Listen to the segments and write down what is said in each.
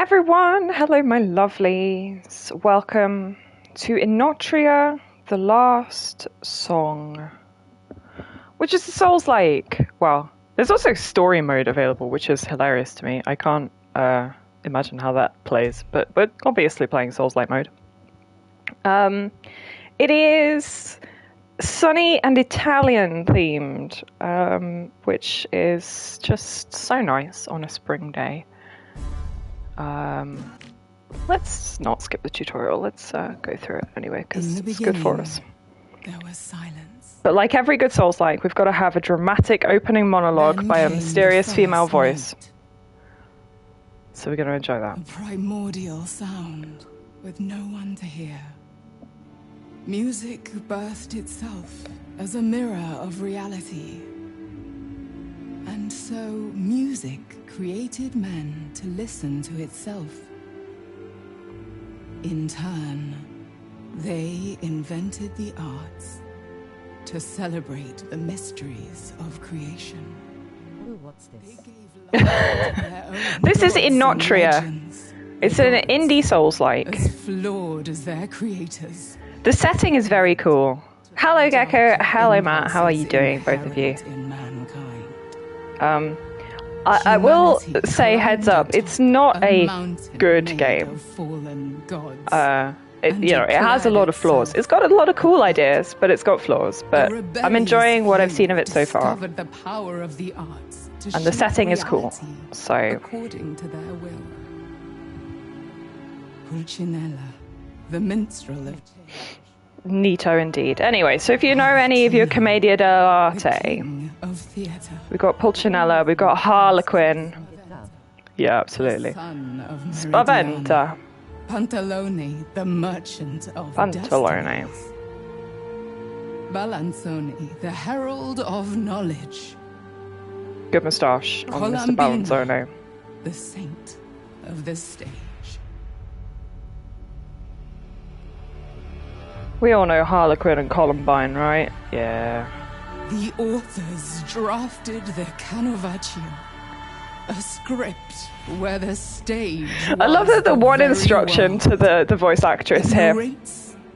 everyone! Hello, my lovelies. Welcome to Enotria, the last song, which is the Souls-like. Well, there's also story mode available, which is hilarious to me. I can't imagine how that plays, but obviously playing Souls-like mode. It is sunny and Italian themed, which is just so nice on a spring day. Let's not skip the tutorial. Let's go through it anyway, because it's good for us. There was silence. But like every good Souls-like, we've got to have a dramatic opening monologue by a mysterious female voice. So we're going to enjoy that. A primordial sound with no one to hear. Music birthed itself as a mirror of reality. And so music created men to listen to itself. In turn, they invented the arts to celebrate the mysteries of creation. Ooh, what's this? This is Enotria. It's an indie Souls-like. As flawed as their creators. The setting is very cool. Hello, Gecko. Hello, Matt. How are you doing, both of you? I will say heads up, it's not a good game. It has a lot of flaws. It's got a lot of cool ideas, but it's got flaws. But I'm enjoying what I've seen of it so far. And the setting is cool. So according to their will. Pulcinella, the minstrel of change. Neato indeed. Anyway, so if you know any of your commedia dell'arte, we've got Pulcinella, we've got Harlequin. Yeah, absolutely. Spaventa. Pantalone, the merchant of Pantalone. Balanzoni, the herald of knowledge. Good moustache on Mr. Balanzone. The saint of the stage. We all know Harlequin and Columbine, right? Yeah. The authors drafted the Canovaccio, a script where the stage. I love that the one instruction to the voice actress here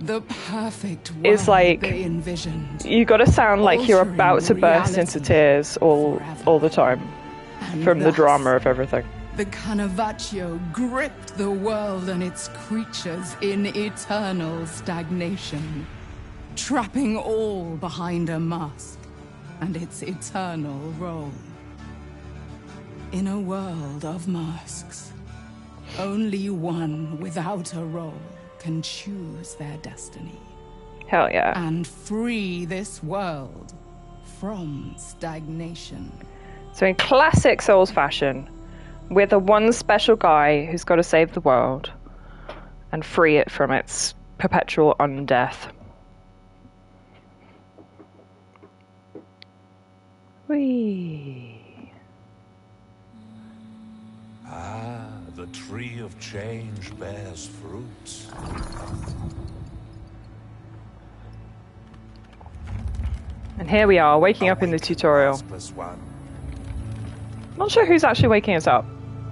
the perfect is like, they envisioned, you got to sound like you're about to burst into tears all the time from the drama of everything. The Canovaccio gripped the world and its creatures in eternal stagnation, trapping all behind a mask and its eternal role. In a world of masks, only one without a role can choose their destiny. Hell yeah. And free this world from stagnation. So in classic Souls fashion, we're the one special guy who's got to save the world and free it from its perpetual undeath. Whee! Ah, the tree of change bears fruit. And here we are, waking up in the tutorial. Not sure who's actually waking us up.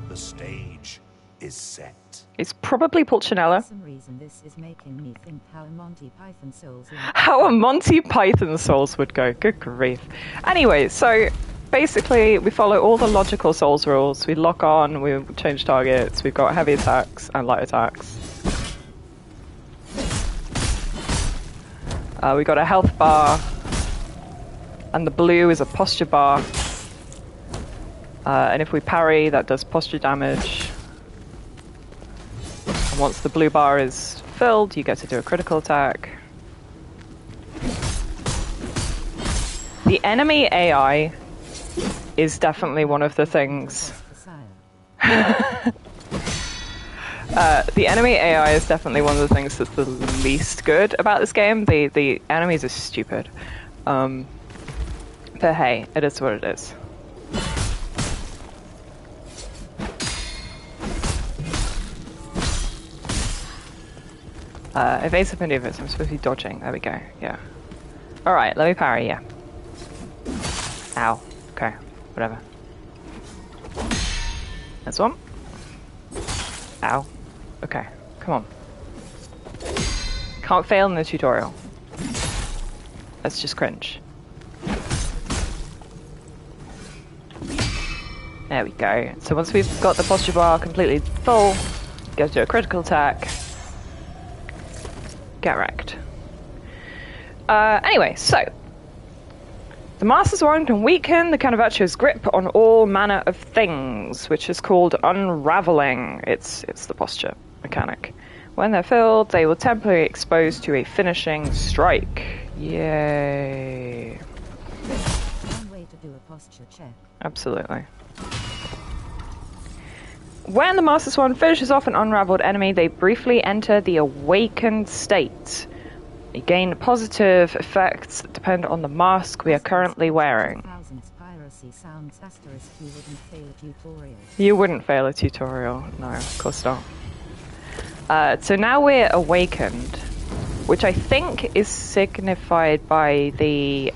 The stage is set. It's probably Pulcinella. For some reason, this is making me think how a Monty Python Souls. How a Monty Python Souls would go. Good grief. Anyway, so basically we follow all the logical Souls rules. We lock on, we change targets, we've got heavy attacks and light attacks. We got a health bar, and the blue is a posture bar. And if we parry, that does posture damage. And once the blue bar is filled, you get to do a critical attack. The enemy AI is definitely one of the things. The enemy AI is definitely one of the things that's the least good about this game. The enemies are stupid. But hey, it is what it is. Evasive maneuvers, I'm supposed to be dodging. There we go, yeah. Alright, let me parry, yeah. Ow. Okay, whatever. That's one. Ow. Okay, come on. Can't fail in the tutorial. That's just cringe. There we go. So once we've got the posture bar completely full, go to a critical attack. Get wrecked. Anyway, so the Master's Wand can weaken the Canavaccia's grip on all manner of things, which is called unraveling. It's the posture mechanic. When they're filled, they will temporarily expose to a finishing strike. Yay. One way to do a posture check. Absolutely. When the Master's Wand finishes off an unraveled enemy, they briefly enter the awakened state. You gain positive effects that depend on the mask we are currently wearing. Piracy sounds asterisk, you wouldn't fail a tutorial. You wouldn't fail a tutorial. No, of course not. So now we're awakened, which I think is signified by the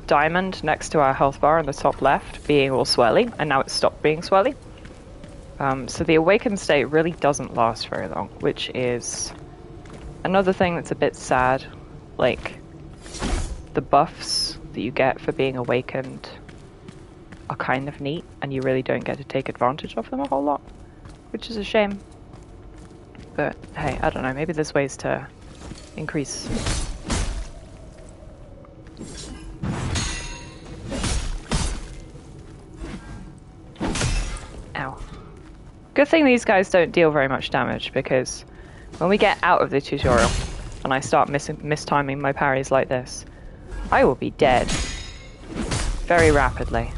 diamond next to our health bar in the top left being all swirly, and now it's stopped being swirly. So the awakened state really doesn't last very long, which is another thing that's a bit sad. Like, the buffs that you get for being awakened are kind of neat, and you really don't get to take advantage of them a whole lot, which is a shame. But hey, I don't know, maybe there's ways to increase. Ow. Good thing these guys don't deal very much damage, because when we get out of the tutorial and I start mistiming my parries like this, I will be dead very rapidly.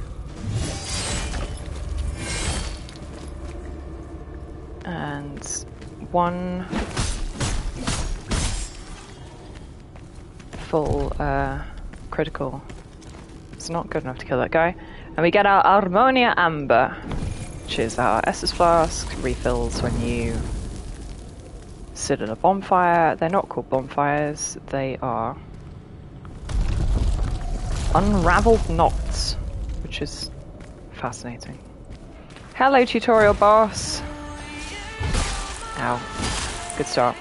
And one full critical. It's not good enough to kill that guy. And we get our Harmonia Amber, which is our Estus Flask, refills when you sit at a bonfire. They're not called bonfires, they are unraveled knots, which is fascinating. Hello, tutorial boss. Ow. Good start.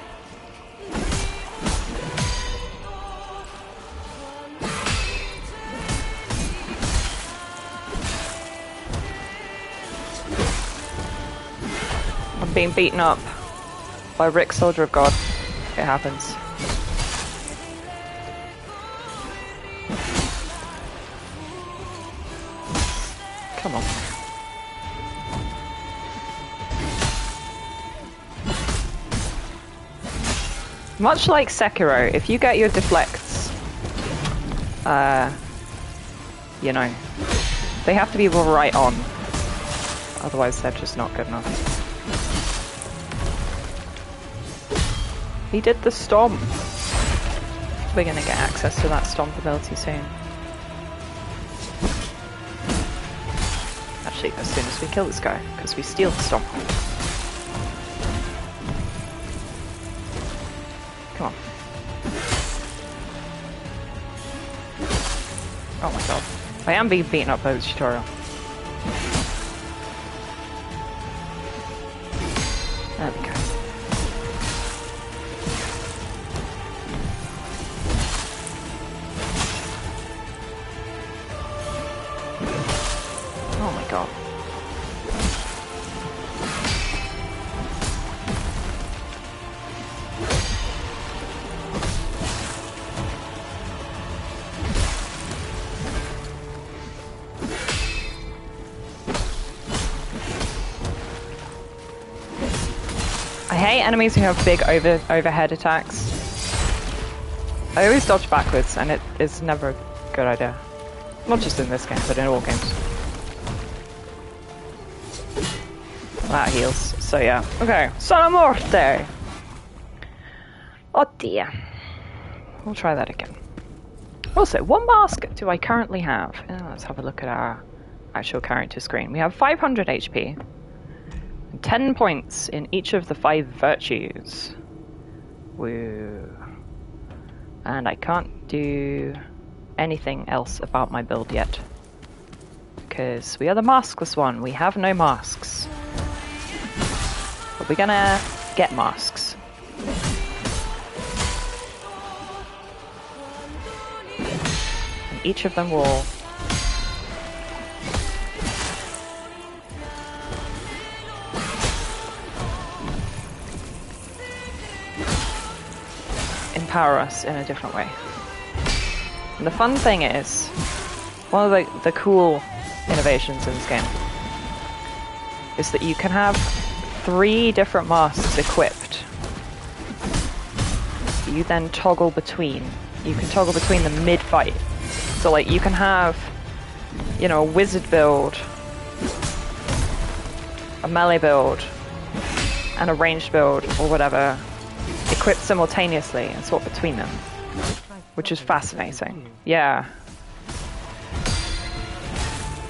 I'm being beaten up by Rick, Soldier of God. It happens. Come on. Much like Sekiro, if you get your deflects, you know, they have to be right on. Otherwise they're just not good enough. He did the stomp. We're gonna get access to that stomp ability soon. Actually, as soon as we kill this guy, because we steal the stomp. Come on. Oh my god. I am being beaten up by this tutorial. There we go. Oh my god. I hate enemies who have big overhead attacks. I always dodge backwards, and it is never a good idea. Not just in this game, but in all games. That heals. So yeah. Okay. Sono Morte! Oh dear. We'll try that again. Also, what mask do I currently have? Let's have a look at our actual character screen. We have 500 HP. 10 points in each of the 5 virtues. Woo. And I can't do anything else about my build yet. Because we are the maskless one. We have no masks. But we're gonna get masks. And each of them will empower us in a different way. And the fun thing is, one of the cool innovations in this game is that you can have 3 different masks equipped. You then toggle between. You can toggle between them mid-fight. So like you can have, you know, a wizard build, a melee build, and a ranged build, or whatever, equipped simultaneously and swap between them. Which is fascinating. Yeah.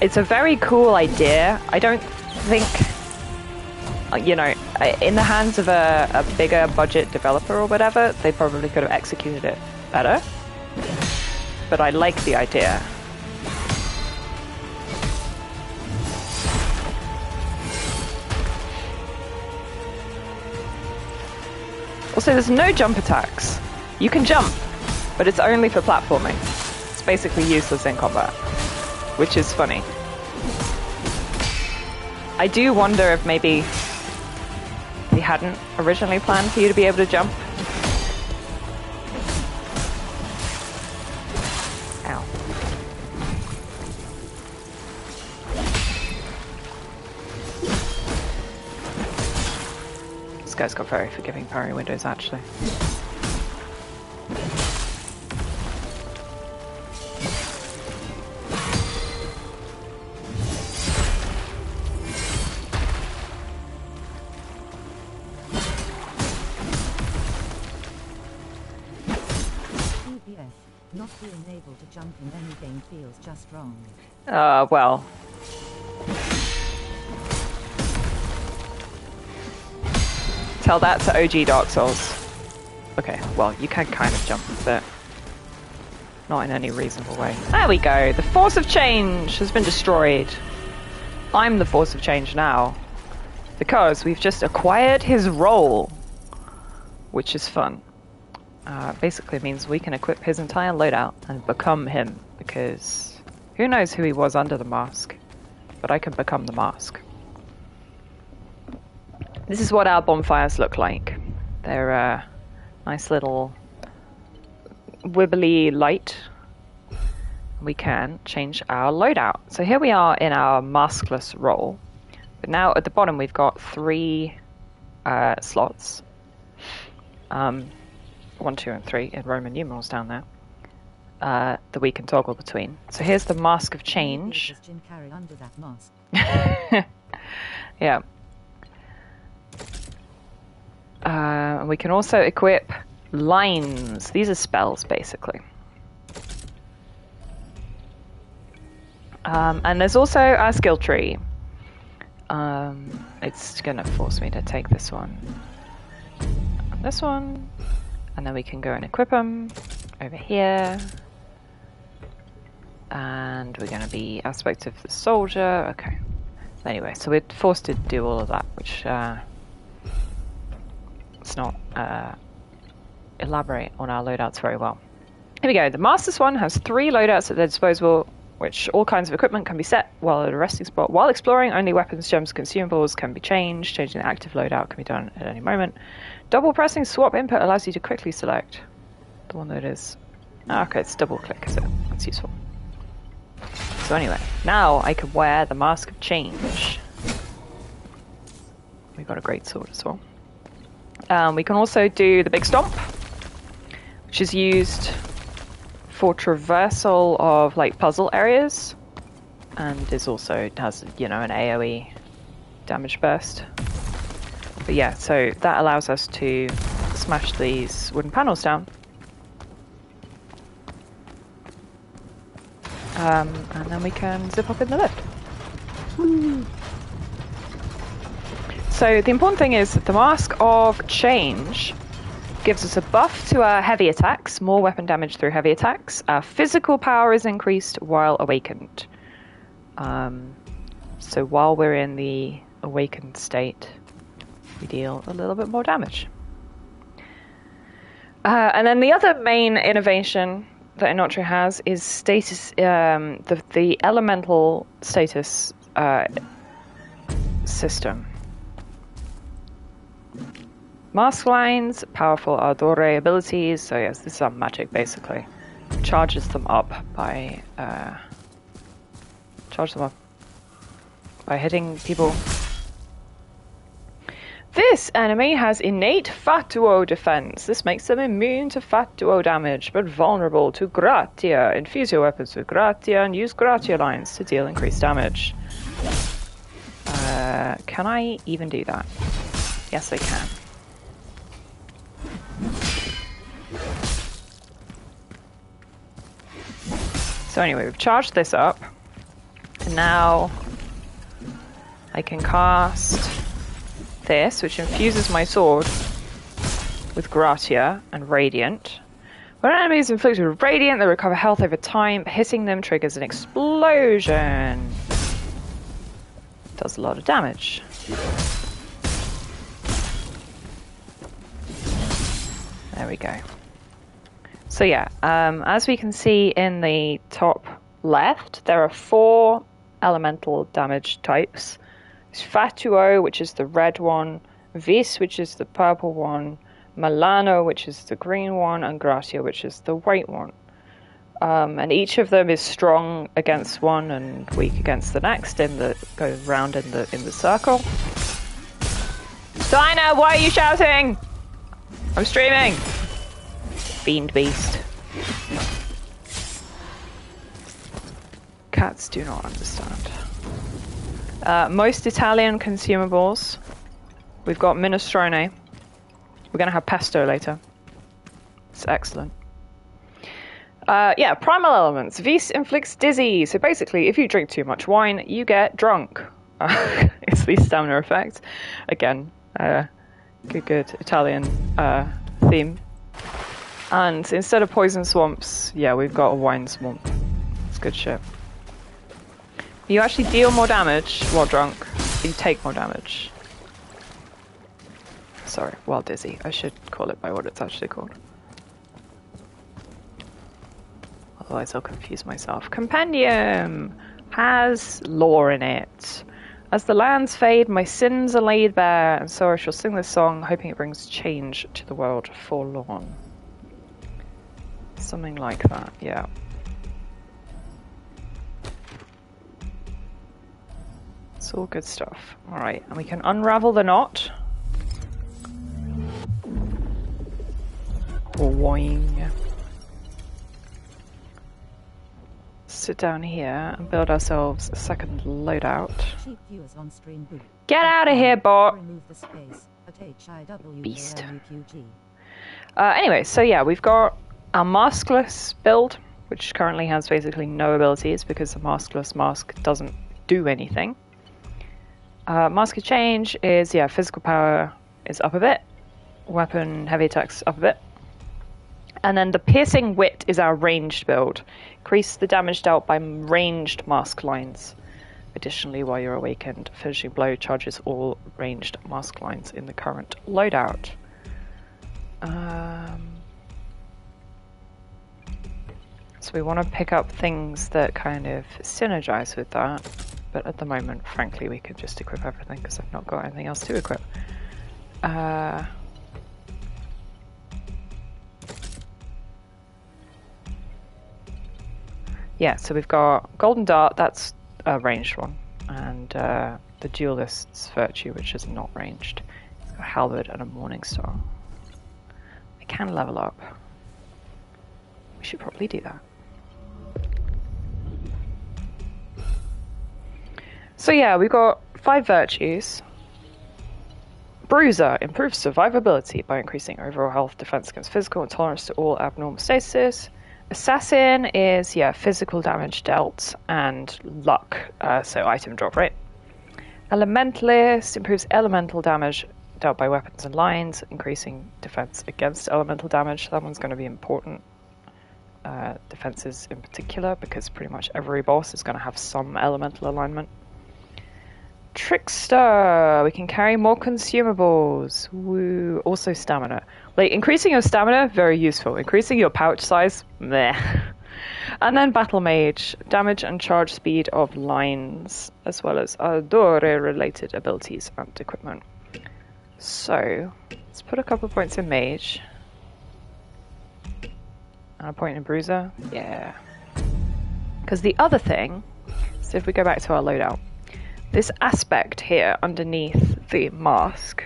It's a very cool idea. I don't think, you know, in the hands of a bigger budget developer or whatever, they probably could have executed it better. But I like the idea. Also, there's no jump attacks. You can jump, but it's only for platforming. It's basically useless in combat, which is funny. I do wonder if maybe we hadn't originally planned for you to be able to jump. Ow. This guy's got very forgiving parry windows, actually. Not being able to jump in anything feels just wrong. Well. Tell that to OG Dark Souls. Okay, well, you can kind of jump, but not in any reasonable way. There we go! The force of change has been destroyed. I'm the force of change now. Because we've just acquired his role. Which is fun. Basically means we can equip his entire loadout and become him, because who knows who he was under the mask, but I can become the mask. This is what our bonfires look like. They're a nice little wibbly light. We can change our loadout. So here we are in our maskless role, but now at the bottom we've got 3 slots. 1, 2, and 3 in Roman numerals down there that we can toggle between. So here's the Mask of Change. Jim Carrey under that mask. Yeah. And we can also equip lines. These are spells, basically. And there's also our skill tree. It's going to force me to take this one. And this one. And then we can go and equip them over here. And we're going to be aspect of the soldier. Okay. Anyway, so we're forced to do all of that, which it's not elaborate on our loadouts very well. Here we go. The Master's one has 3 loadouts at their disposal, which all kinds of equipment can be set while at a resting spot. While exploring, only weapons, gems, consumables can be changed. Changing the active loadout can be done at any moment. Double pressing swap input allows you to quickly select the one that is... okay, it's double click, is it? That's useful. So anyway, now I can wear the Mask of Change. We've got a great sword as well. We can also do the Big Stomp, which is used for traversal of like puzzle areas, and is also has, you know, an AoE damage burst. But yeah, so that allows us to smash these wooden panels down. And then we can zip up in the lift. Woo. So the important thing is that the Mask of Change gives us a buff to our heavy attacks, more weapon damage through heavy attacks. Our physical power is increased while awakened. So while we're in the awakened state, we deal a little bit more damage. And then the other main innovation that Enotria has is status, the elemental status system. Mask lines, powerful Ardore abilities, so yes, this is our magic basically. Charges them up by hitting people. This enemy has innate Fatuo defense. This makes them immune to Fatuo damage, but vulnerable to Gratia. Infuse your weapons with Gratia and use Gratia lines to deal increased damage. Can I even do that? Yes, I can. So anyway, we've charged this up, and now I can cast this, which infuses my sword with Gratia and Radiant. When an enemy is inflicted with Radiant, they recover health over time. Hitting them triggers an explosion. Does a lot of damage. There we go. So yeah, as we can see in the top left, there are 4 elemental damage types. There's Fatuo, which is the red one, Vis, which is the purple one, Milano, which is the green one, and Gratia, which is the white one. And each of them is strong against one and weak against the next. Go round in the circle. Dinah, why are you shouting? I'm streaming. Fiend beast. Cats do not understand. Most Italian consumables. We've got minestrone. We're going to have pesto later. It's excellent. Yeah, primal elements. Vis inflicts dizzy. So basically, if you drink too much wine, you get drunk. It's the stamina effect. Again, good Italian theme. And instead of poison swamps, yeah, we've got a wine swamp. It's good shit. You actually deal more damage while drunk. You take more damage. Sorry, while dizzy. I should call it by what it's actually called. Otherwise I'll confuse myself. Compendium has lore in it. As the lands fade, my sins are laid bare, and so I shall sing this song, hoping it brings change to the world forlorn. Something like that, yeah. It's all good stuff. Alright, and we can unravel the knot. Boing. Sit down here and build ourselves a second loadout. Get out of here, bot! Beast. Anyway, so yeah, we've got our maskless build, which currently has basically no abilities because the maskless mask doesn't do anything. Mask of change is, yeah, physical power is up a bit. Weapon, heavy attacks up a bit. And then the piercing wit is our ranged build. Increase the damage dealt by ranged mask lines. Additionally, while you're awakened, finishing blow charges all ranged mask lines in the current loadout. So we want to pick up things that kind of synergize with that. But at the moment, frankly, we could just equip everything because I've not got anything else to equip. Yeah, so we've got Golden Dart, that's a ranged one, and the Duelist's Virtue, which is not ranged. It's got a Halberd and a Morning Star. I can level up. We should probably do that. So yeah, we've got 5 virtues. Bruiser improves survivability by increasing overall health, defense against physical, and tolerance to all abnormal stasis. Assassin is, yeah, physical damage dealt and luck, so item drop rate. Elementalist improves elemental damage dealt by weapons and lines, increasing defense against elemental damage. That one's going to be important. Defenses in particular, because pretty much every boss is going to have some elemental alignment. Trickster. We can carry more consumables. Woo. Also stamina. Like, increasing your stamina, very useful. Increasing your pouch size, meh. And then Battle Mage. Damage and charge speed of lines, as well as Adore-related abilities and equipment. So, let's put a couple points in Mage. And a point in Bruiser. Yeah. Because the other thing, so if we go back to our loadout, this aspect here underneath the mask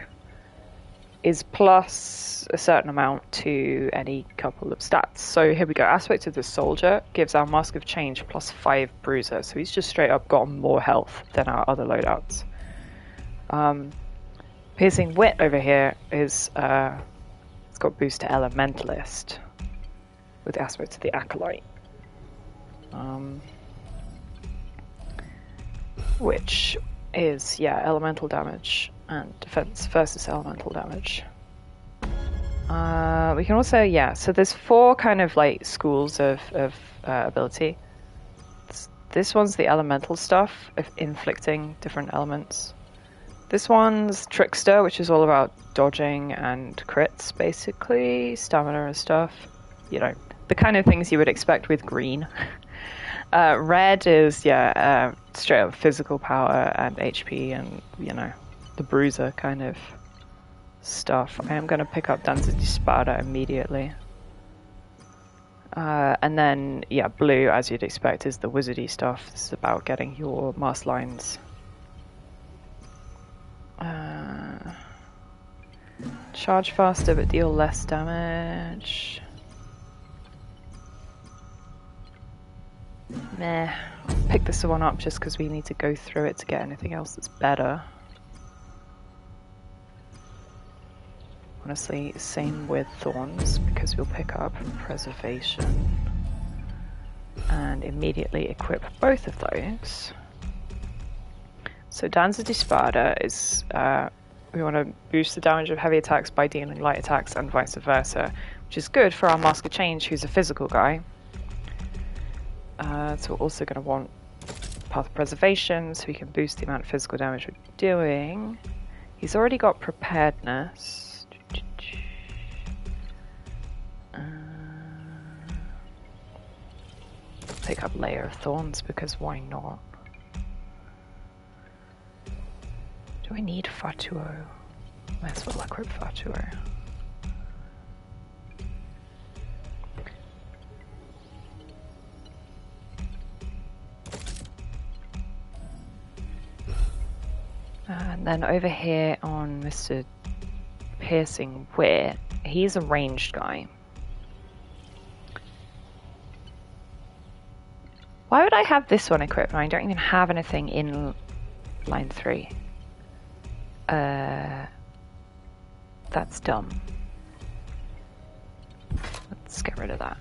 is plus a certain amount to any couple of stats. So here we go. Aspect of the soldier gives our Mask of Change plus 5 bruiser. So he's just straight up got more health than our other loadouts. Piercing Wit over here is it's got boost to Elementalist with the aspect of the Acolyte. Which is, yeah, elemental damage and defense versus elemental damage. We can also, yeah, so there's 4 kind of like schools of ability. This one's the elemental stuff of inflicting different elements. This one's Trickster, which is all about dodging and crits, basically, stamina and stuff. You know, the kind of things you would expect with green. Red is, yeah, straight up physical power and HP and, you know, the bruiser kind of stuff. I am going to pick up Danza di Spada immediately. And then, yeah, blue, as you'd expect, is the wizardy stuff. This is about getting your mask lines. Charge faster but deal less damage. Meh. Pick this one up just because we need to go through it to get anything else that's better. Honestly, same with Thorns, because we'll pick up Preservation and immediately equip both of those. So Danza di Spada is, we want to boost the damage of heavy attacks by dealing light attacks and vice versa, which is good for our Mask of Change, who's a physical guy. So we're also going to want Path of Preservation, so we can boost the amount of physical damage we're doing. He's already got Preparedness. Pick up Layer of Thorns, because why not? Do I need Fatuo? Might as well equip Fatuo. And then over here on Mr. Piercing Wit, he's a ranged guy. Why would I have this one equipped when I don't even have anything in line 3? That's dumb. Let's get rid of that.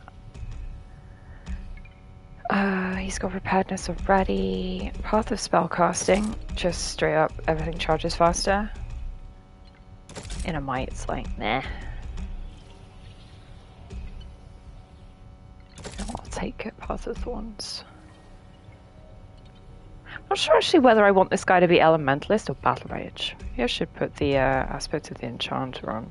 He's got Preparedness already. Path of Spellcasting, just straight up everything charges faster. In a might, it's like, meh. I'll take it, Path of Thorns. I'm not sure actually whether I want this guy to be Elementalist or Battle Mage. Maybe I should put the aspect of the Enchanter on.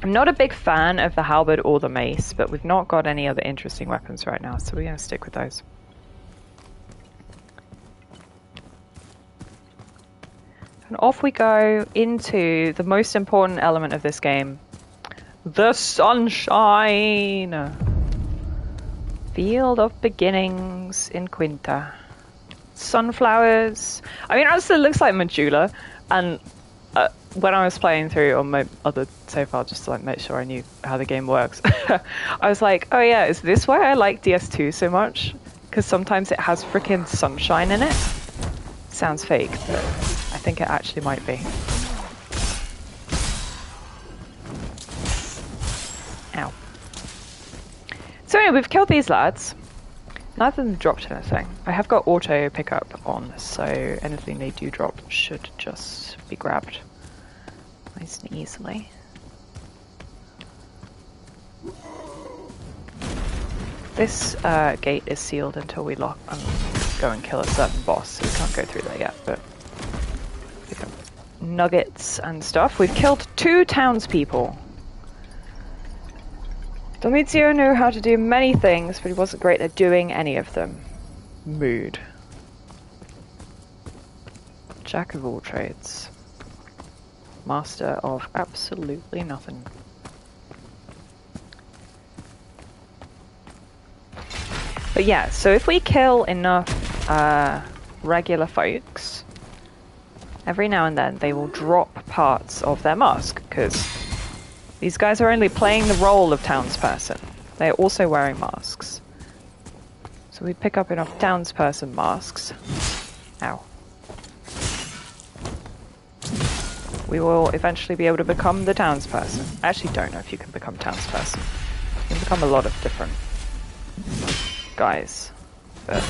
I'm not a big fan of the halberd or the mace, but we've not got any other interesting weapons right now, so we're going to stick with those. And off we go into the most important element of this game. The sunshine! Field of Beginnings in Quinta. Sunflowers. I mean, honestly, it looks like Majula, and when I was playing through on my other save file, just to like make sure I knew how the game works, I was like, oh yeah, is this why I like DS2 so much? Because sometimes it has freaking sunshine in it. Sounds fake, but I think it actually might be. Ow. So anyway, we've killed these lads. Neither of them dropped anything. I have got auto pickup on, so anything they do drop should just be grabbed nice and easily. This gate is sealed until we go and kill a certain boss, so we can't go through there yet, but we have nuggets and stuff. We've killed 2 townspeople. Domizio knew how to do many things, but he wasn't great at doing any of them. Mood. Jack of all trades. Master of absolutely nothing. But yeah, so if we kill enough regular folks, every now and then they will drop parts of their mask, because these guys are only playing the role of townsperson. They're also wearing masks. So we pick up enough townsperson masks. Ow. We will eventually be able to become the townsperson. I actually don't know if you can become townsperson. You can become a lot of different guys. But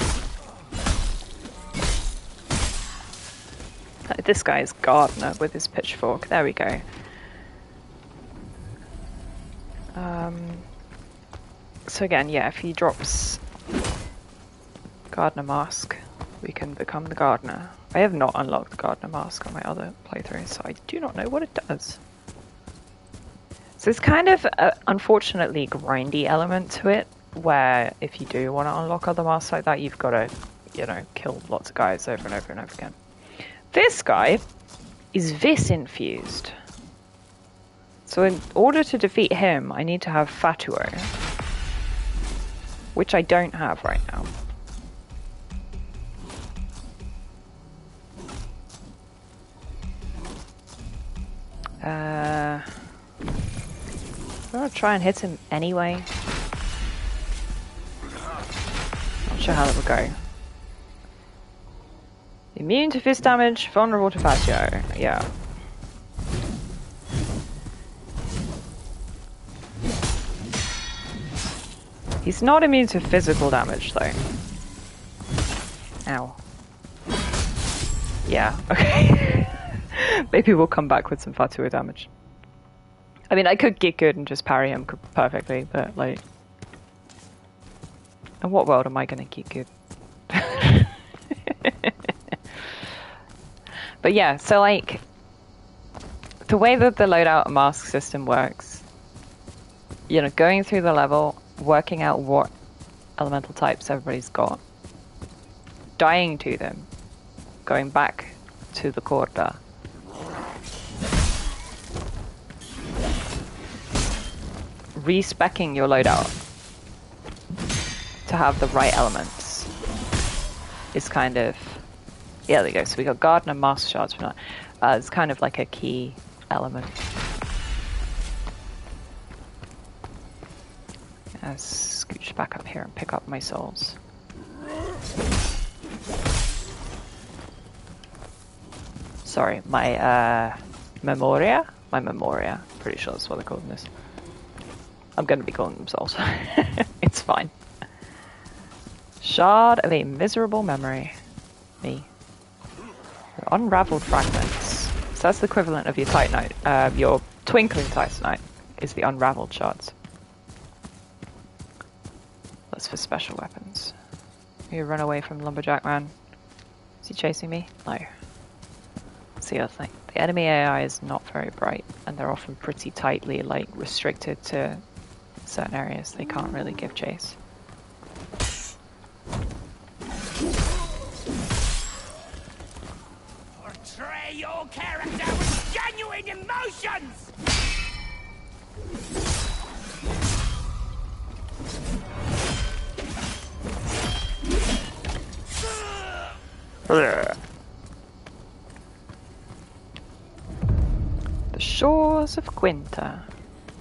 this guy is gardener with his pitchfork. There we go. So again, yeah, if he drops gardener mask, we can become the gardener. I have not unlocked the gardener mask on my other playthrough, so I do not know what it does. So it's kind of unfortunately grindy element to it, where if you do want to unlock other masks like that, you've got to, you know, kill lots of guys over and over and over again. This guy is vis infused. So in order to defeat him, I need to have Fatuo, which I don't have right now. I'm gonna try and hit him anyway. Not sure how that will go. Immune to fist damage, vulnerable to Fatio. Yeah. He's not immune to physical damage, though. Ow. Yeah, okay. Maybe we'll come back with some Fatuo damage. I mean, I could get good and just parry him perfectly, but, like... In what world am I gonna get good? But yeah, so, like... The way that the loadout mask system works... You know, going through the level... Working out what elemental types everybody's got, dying to them, going back to the corda, respecking your loadout to have the right elements is kind of, yeah, there you go. So we got gardener mask shards for that. It's kind of like a key element. Scooch back up here and pick up my souls. Sorry, my memoria? My memoria. Pretty sure that's what they're calling this. I'm going to be calling them souls. It's fine. Shard of a miserable memory. Me. Unraveled fragments. So that's the equivalent of your Titanite. Your twinkling Titanite is the unraveled shards. That's for special weapons. You run away from Lumberjack Man. Is he chasing me? No. That's the other thing. The enemy AI is not very bright, and they're often pretty tightly, like, restricted to certain areas. They can't really give chase. Portray your character with genuine emotions! The shores of Quinta.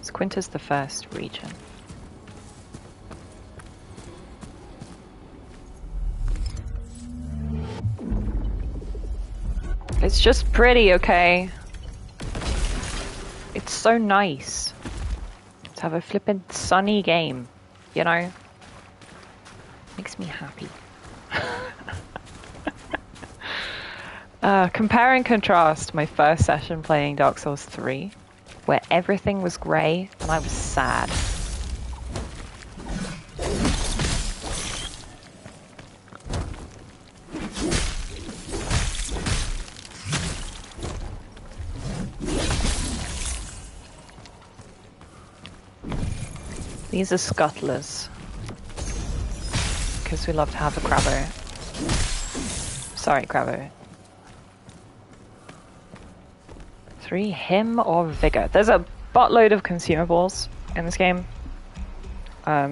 So Quinta's the first region. It's just pretty, okay? It's so nice to have a flippin' sunny game, you know? Makes me happy. Compare and contrast my first session playing Dark Souls 3, where everything was grey and I was sad. These are scuttlers. Because we love to have a crabbo. Sorry, crabbo. 3 Hymn of Vigor. There's a buttload of consumables in this game. A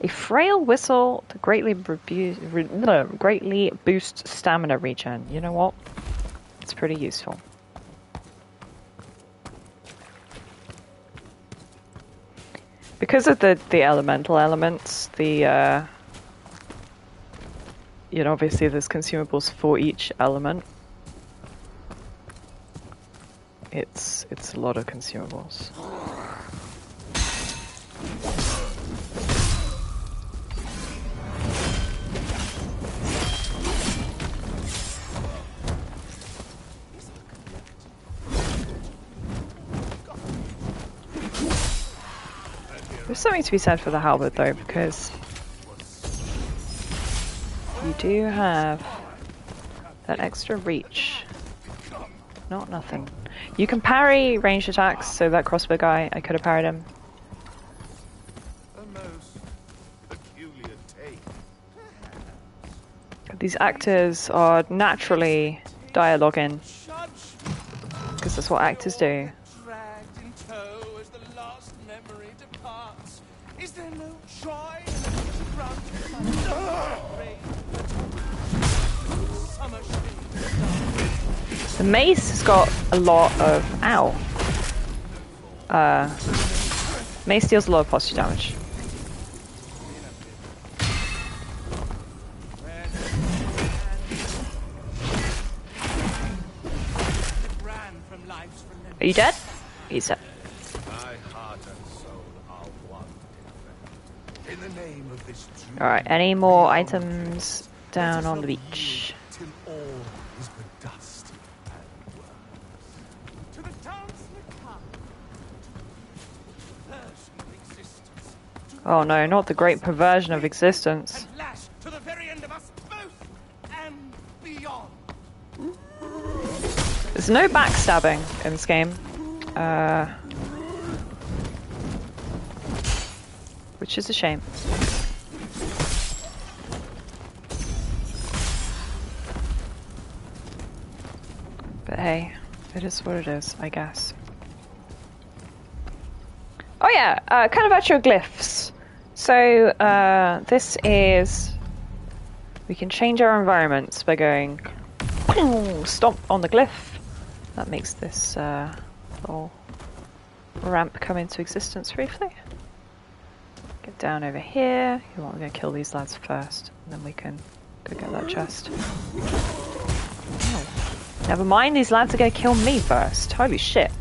frail whistle to greatly boost stamina regen. You know what? It's pretty useful. Because of the elemental elements, you know, obviously there's consumables for each element. It's a lot of consumables. There's something to be said for the halberd though, because you do have that extra reach. Not nothing. You can parry ranged attacks, so that crossbow guy, I could have parried him. These actors are naturally dialoguing, because that's what actors do. The mace has got a lot of mace deals a lot of posture damage. Are you dead? He's dead. Alright, any more items down on the beach? Oh no, not the great perversion of existence. There's no backstabbing in this game. Which is a shame. But hey, it is what it is, I guess. Oh yeah, kind of actual glyphs. So this is... we can change our environments by going stomp on the glyph. That makes this little ramp come into existence briefly. Get down over here. We're going to kill these lads first, and then we can go get that chest. Oh. Never mind, these lads are going to kill me first. Holy shit.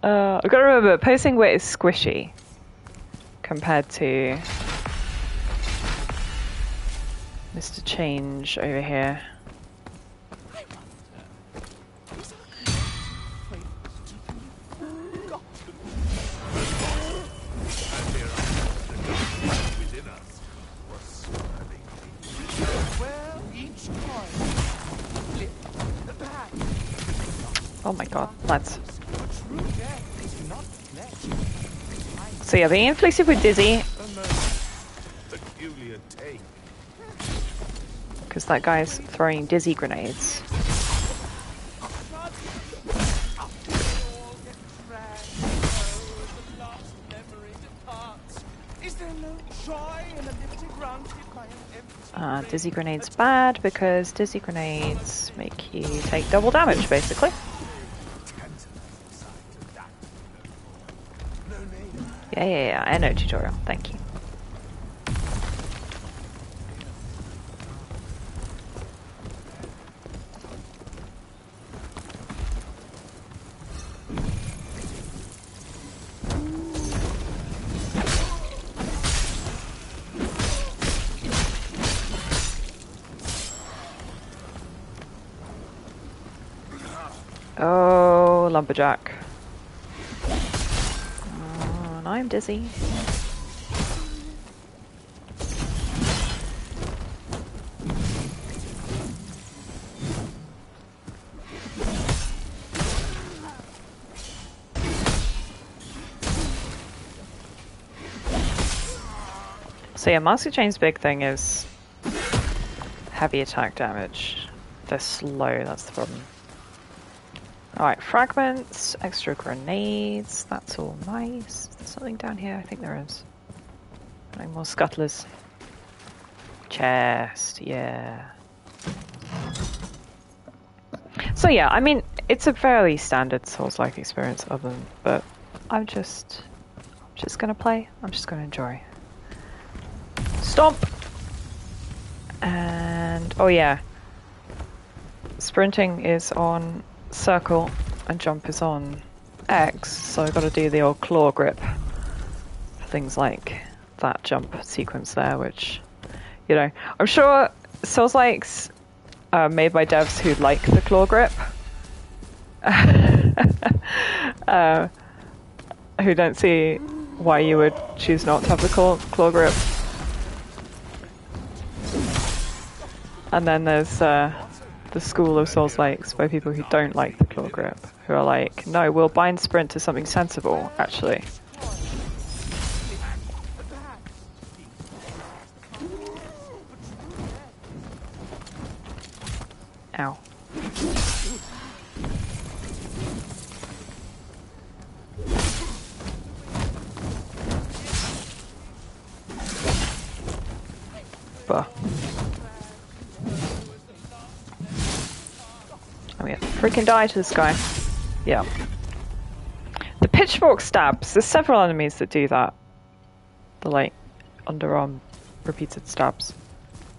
I've got to remember, posting weight is squishy compared to Mr. Change over here. Oh my god, lads. So yeah, being inflicted with dizzy, because that guy's throwing dizzy grenades. Dizzy grenades bad because dizzy grenades make you take double damage, basically. Yeah, I know tutorial, thank you. Oh, lumberjack. Oh, and I'm dizzy. So yeah, Master Chain's big thing is heavy attack damage. They're slow, that's the problem. Alright, fragments, extra grenades, that's all nice. Is there something down here? I think there is. No more scuttlers. Chest, yeah. So yeah, I mean, it's a fairly standard Souls-like experience but I'm just gonna play, I'm just gonna enjoy. Stomp! And, oh yeah. Sprinting is on circle and jump is on X, so I've got to do the old claw grip for things like that jump sequence there, which, you know, I'm sure Souls-likes are made by devs who like the claw grip, who don't see why you would choose not to have the claw grip. And then there's the school of Souls-likes by people who don't like the claw grip, who are like, no, we'll bind sprint to something sensible, actually. Ow. Bah. Oh yeah, freaking die to this guy. Yeah. The pitchfork stabs, there's several enemies that do that. The like underarm repeated stabs.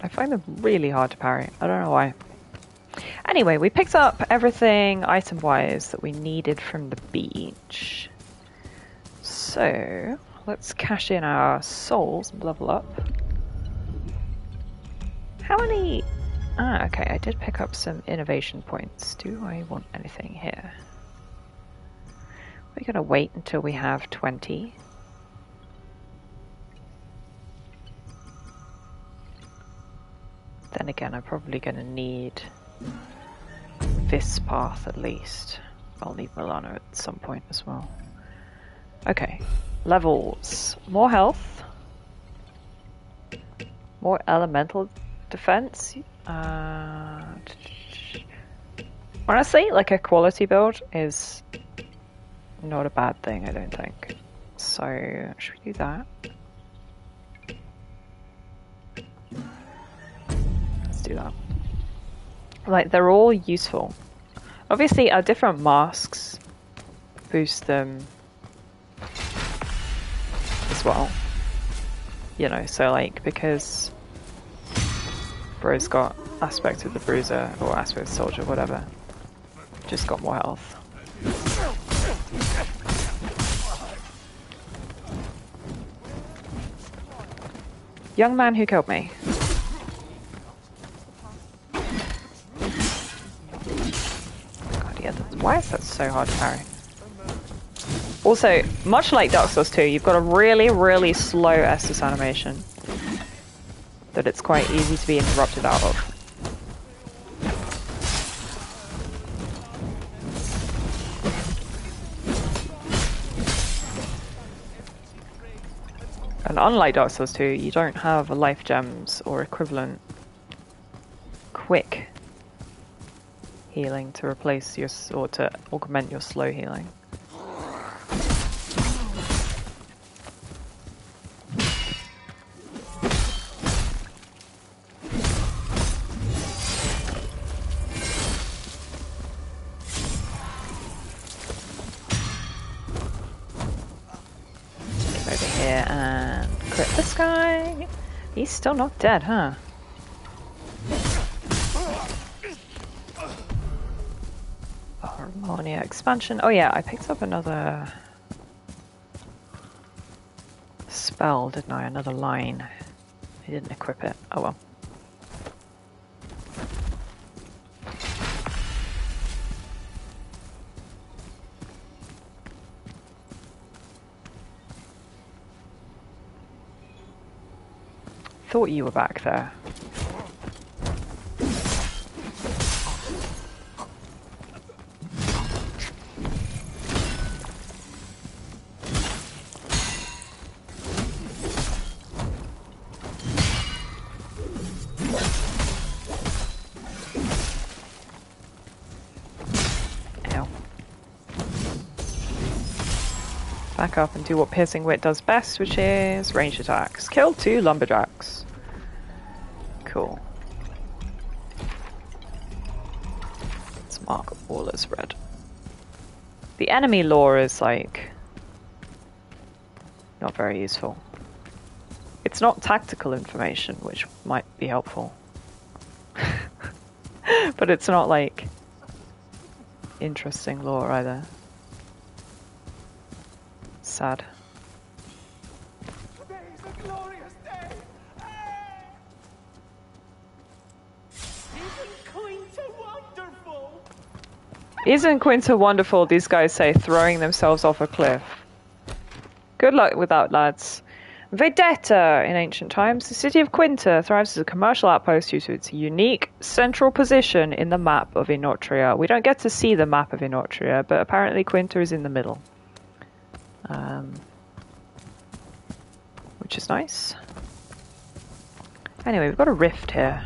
I find them really hard to parry. I don't know why. Anyway, we picked up everything item-wise that we needed from the beach. So, let's cash in our souls and level up. How many... Ah, okay, I did pick up some innovation points. Do I want anything here? We're gonna wait until we have 20. Then again, I'm probably gonna need this path at least. I'll need Milano at some point as well. Okay, levels. More health. More elemental defense. Honestly, like a quality build is not a bad thing, I don't think. So, should we do that? Let's do that. Like, they're all useful. Obviously, our different masks boost them as well. You know, so like, because Bro's got aspect of the bruiser, or aspect of the soldier, whatever. Just got more health. Young man who killed me. God, yeah, why is that so hard to parry? Also, much like Dark Souls 2, you've got a really, really slow Estus animation that it's quite easy to be interrupted out of. And unlike Dark Souls 2, you don't have life gems or equivalent quick healing to replace your, or to augment your slow healing. This guy, he's still not dead, huh? Harmonia expansion. Oh yeah, I picked up another spell, didn't I? Another line. I didn't equip it. Oh well. Thought you were back there. back up and do what Piercing Wit does best, which is range attacks. Kill 2 lumberjacks. Cool. Let's mark all as red. The enemy lore is like not very useful. It's not tactical information, which might be helpful. But it's not like interesting lore either. Sad. Today's a glorious day. Isn't Quinta wonderful? Isn't Quinta wonderful, these guys say, throwing themselves off a cliff. Good luck with that, lads. Vedetta, in ancient times, the city of Quinta thrives as a commercial outpost due to its unique central position in the map of Enotria. We don't get to see the map of Enotria, but apparently Quinta is in the middle. Which is nice. Anyway, we've got a rift here.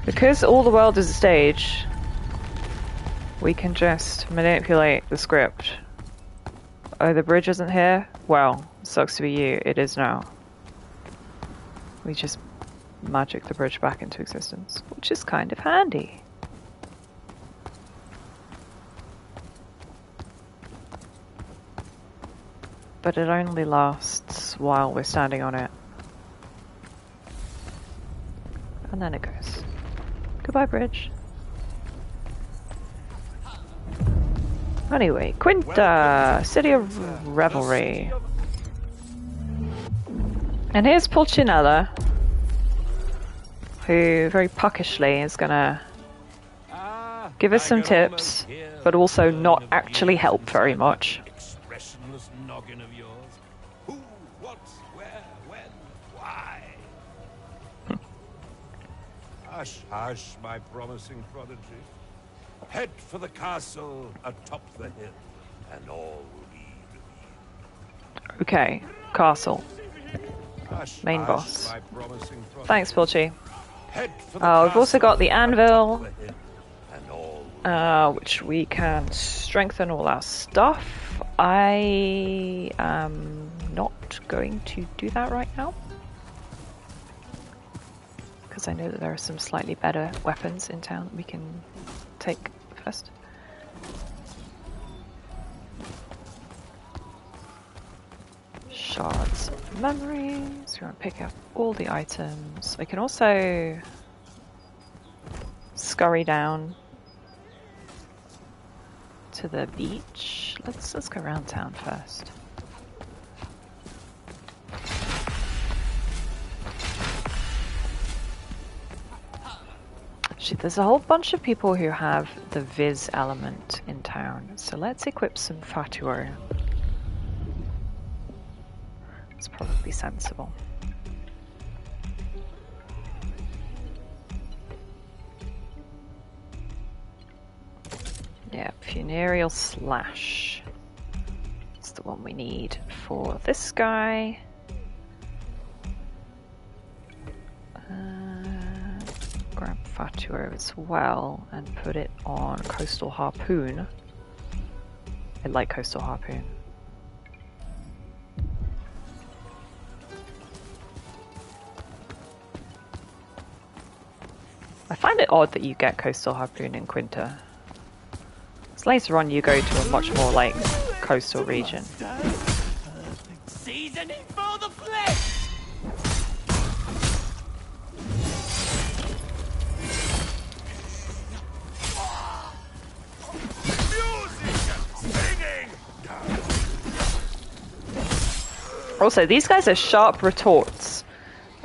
Because all the world is a stage, we can just manipulate the script. Oh, the bridge isn't here? Well, sucks to be you. It is now. We just magic the bridge back into existence, which is kind of handy. But it only lasts while we're standing on it. And then it goes. Goodbye, bridge. Anyway, Quinta, City of Revelry. And here's Pulcinella, who very puckishly is gonna give us some tips, but also not actually help very much. Expressionless noggin of yours. Who, what, where, when, why? Hush, hush, my promising prodigy. Head for the castle atop the hill, and all will be revealed. Okay, castle. Hush, Main hush, boss. my promising prodigy. Thanks, Pulci. Head for the Oh, we've also got the castle anvil, atop the hill, and all will which we can strengthen all our stuff. I am not going to do that right now, because I know that there are some slightly better weapons in town that we can take first. Shards of memories. We want to pick up all the items. I can also scurry down to the beach. Let's go around town first. There's a whole bunch of people who have the Viz element in town, so let's equip some Fatuo. It's probably sensible. Yeah, Funereal Slash. It's the one we need for this guy. Grab Fatuo as well and put it on Coastal Harpoon. I like Coastal Harpoon. I find it odd that you get Coastal Harpoon in Quinta. Because later on you go to a much more like coastal region. Seasoning for the flesh! Also, these guys are sharp retorts.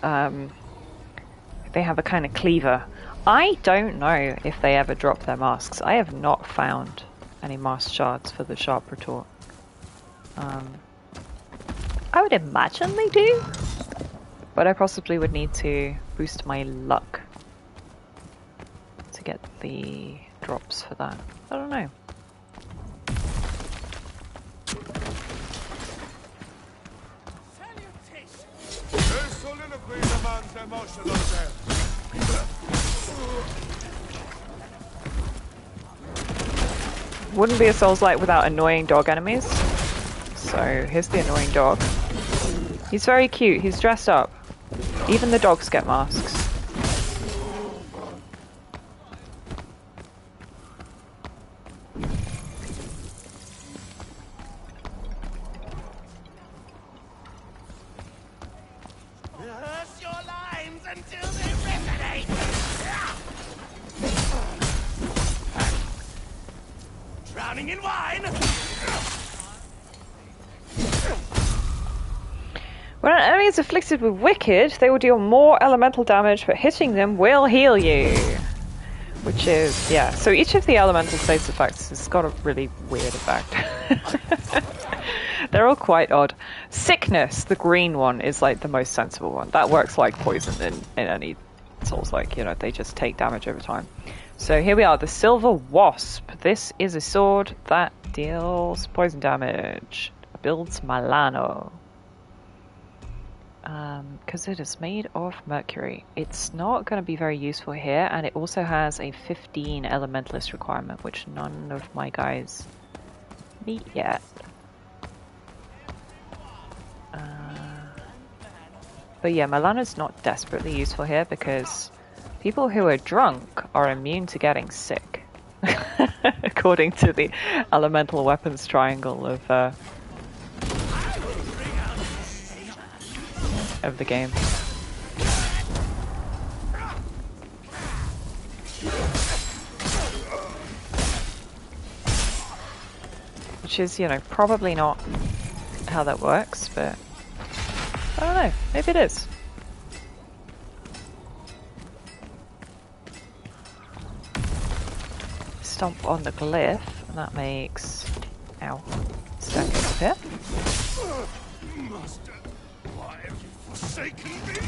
They have a kind of cleaver. I don't know if they ever drop their masks. I have not found any mask shards for the sharp retort. I would imagine they do, but I possibly would need to boost my luck to get the drops for that. I don't know. Wouldn't be a Souls-like without annoying dog enemies. So here's the annoying dog. He's very cute. He's dressed up. Even the dogs get masks. Rehearse your lines until they resonate! Drowning in wine! When an enemy is afflicted with Wicked, they will deal more elemental damage, but hitting them will heal you. Which is, yeah, so each of the elemental status effects has got a really weird effect. They're all quite odd. Sickness, the green one, is like the most sensible one. That works like poison in any Souls-like, you know, they just take damage over time. So here we are, the Silver Wasp. This is a sword that deals poison damage. Builds Milano. Because it is made of mercury. It's not going to be very useful here, and it also has a 15 elementalist requirement, which none of my guys meet yet. But yeah, Milano's not desperately useful here because people who are drunk are immune to getting sick. According to the elemental weapons triangle of the game. Which is, you know, probably not how that works, but I don't know, maybe it is. Stomp on the glyph, and that makes, ow, stack disappear. Master, why have you forsaken me?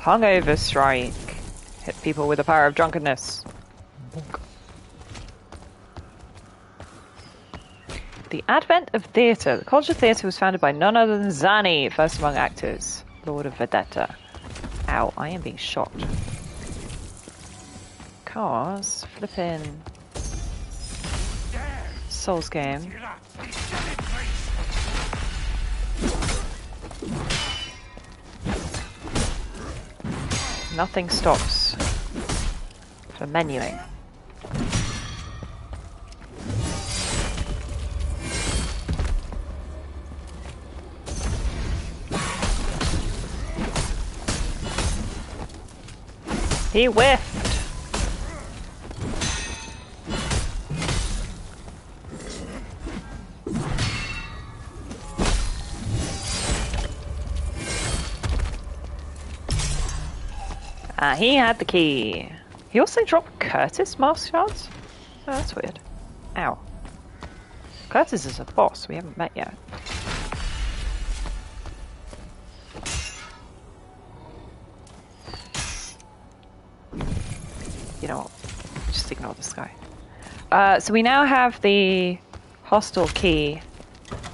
Hungover strike. Hit people with the power of drunkenness. The advent of theatre. The College of Theatre was founded by none other than Zani, first among actors, Lord of Vedetta. Ow, I am being shot. Cars, flippin' Souls game. Nothing stops for menuing. He whiffed. He had the key. He also dropped Curtis mask shards? Oh, that's weird. Ow. Curtis is a boss we haven't met yet. You know what? Just ignore this guy. So we now have the hostel key,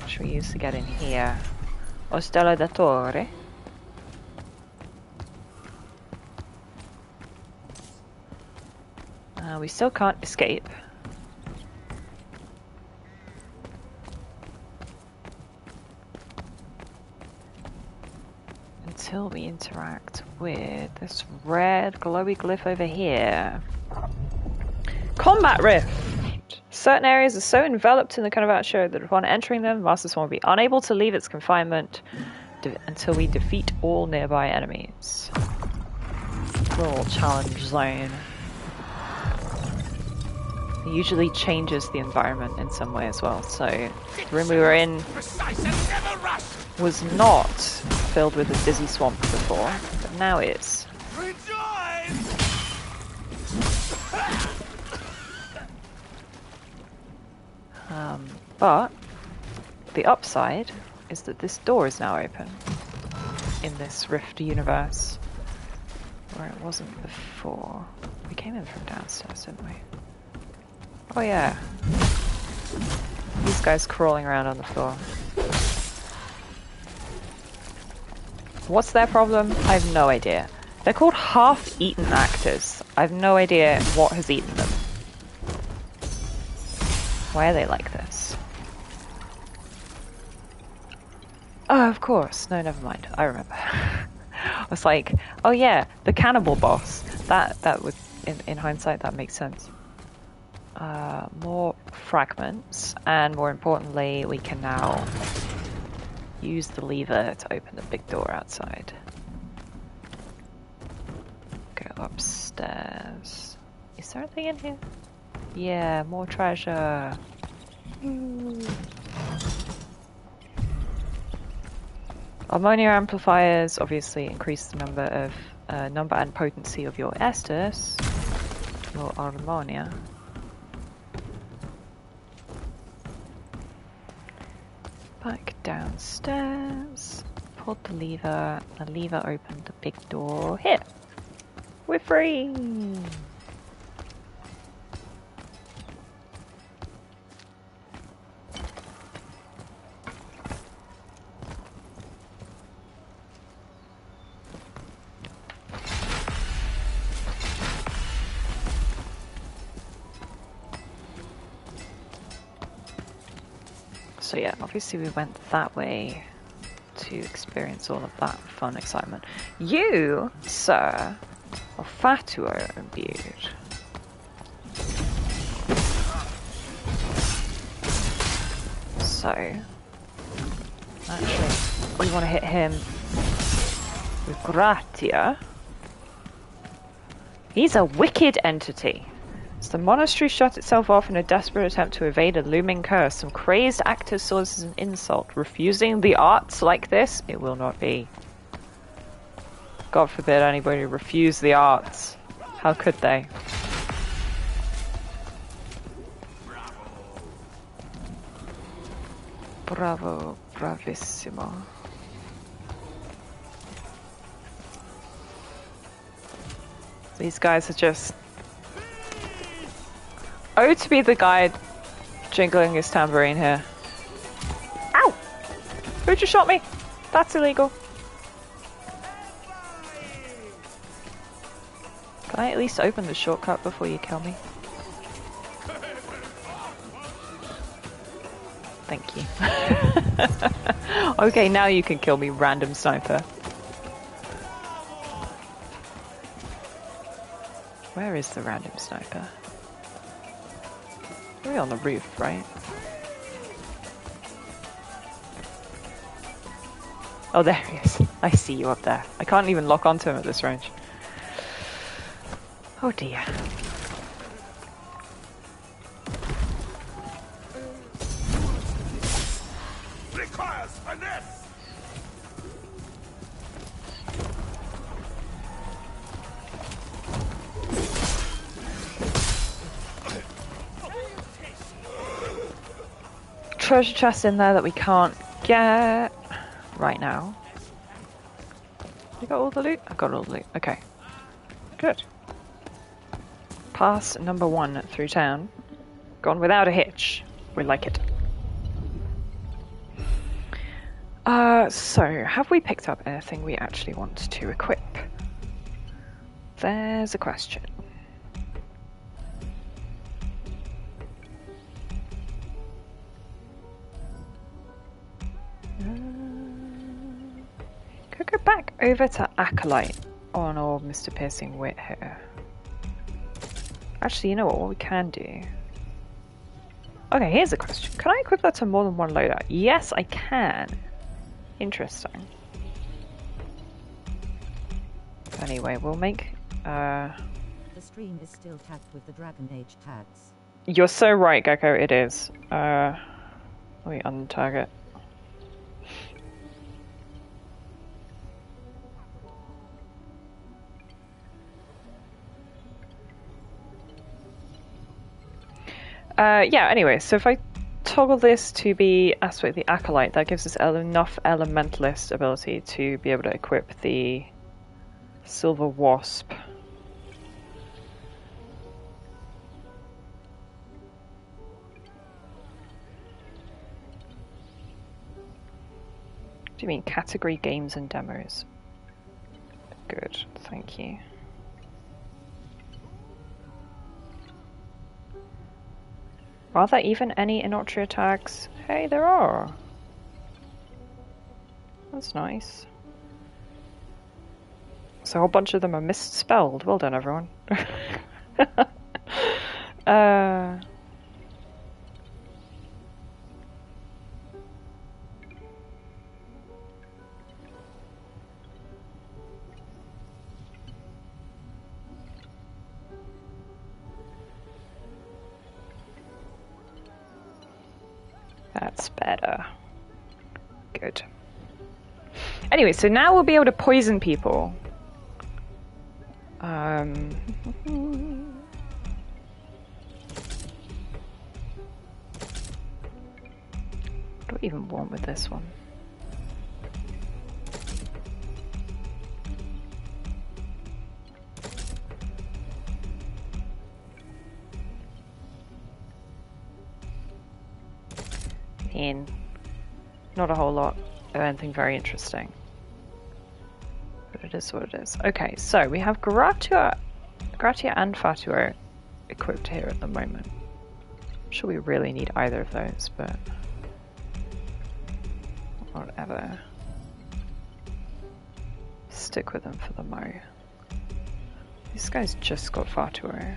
which we use to get in here. Ostello da Torre. We still can't escape. Until we interact with this red glowy glyph over here. Combat Rift! Certain areas are so enveloped in the Carnival show that upon entering them, Master Swan will be unable to leave its confinement until we defeat all nearby enemies. Little challenge zone. It usually changes the environment in some way as well. So the room we were in was not filled with a dizzy swamp before, but now is. But the upside is that this door is now open in this Rift universe, where it wasn't before. We came in from downstairs, didn't we? Oh yeah. These guys crawling around on the floor. What's their problem? I have no idea. They're called half-eaten actors. I have no idea what has eaten them. Why are they like this? Oh, of course. No, never mind. I remember. I was like, oh yeah, the cannibal boss. That would, in hindsight, that makes sense. More fragments, and more importantly, we can now use the lever to open the big door outside. Go upstairs. Is there anything in here? Yeah, more treasure. Ammonia amplifiers obviously increase the number and potency of your esters, your ammonia. Back downstairs, pulled the lever opened the big door. Here! We're free! So yeah, obviously we went that way to experience all of that fun excitement. You, sir, are fatuo imbued. So, actually, we want to hit him with Gratia. He's a wicked entity. As the monastery shut itself off in a desperate attempt to evade a looming curse, some crazed actor saw this as an insult. Refusing the arts like this, it will not be. God forbid anybody refuse the arts. How could they? Bravo, bravissimo. These guys are just... Oh, to be the guy jingling his tambourine here. Ow! Who just shot me? That's illegal. Can I at least open the shortcut before you kill me? Thank you. Okay, now you can kill me, random sniper. Where is the random sniper? We're on the roof, right? Oh, there he is. I see you up there. I can't even lock onto him at this range. Oh dear. Requires finesse. Treasure chest in there that we can't get right now. You got all the loot? I got all the loot. Okay. Good. Pass number 1 through town. Gone without a hitch. We like it. So, have we picked up anything we actually want to equip? There's a question. Could go back over to Acolyte on old Mr. Piercing Wit here. Actually, you know what we can do? Okay, here's a question. Can I equip that to more than one loadout? Yes, I can. Interesting. Anyway, we'll make... The stream is still tagged with the Dragon Age tags. You're so right, Gecko, it is. Let me untag it. Yeah, anyway, so if I toggle this to be aspect the Acolyte, that gives us enough Elementalist ability to be able to equip the Silver Wasp. Do you mean category games and demos? Good, thank you. Are there even any Enotria tags? Hey, there are. That's nice. So a whole bunch of them are misspelled. Well done, everyone. That's better. Good. Anyway, so now we'll be able to poison people. What do we even want with this one? Not a whole lot of anything very interesting. But it is what it is. Okay, so we have Gratia and Fatuo equipped here at the moment. I'm sure we really need either of those, but whatever. Stick with them for the mo. This guy's just got Fatuo.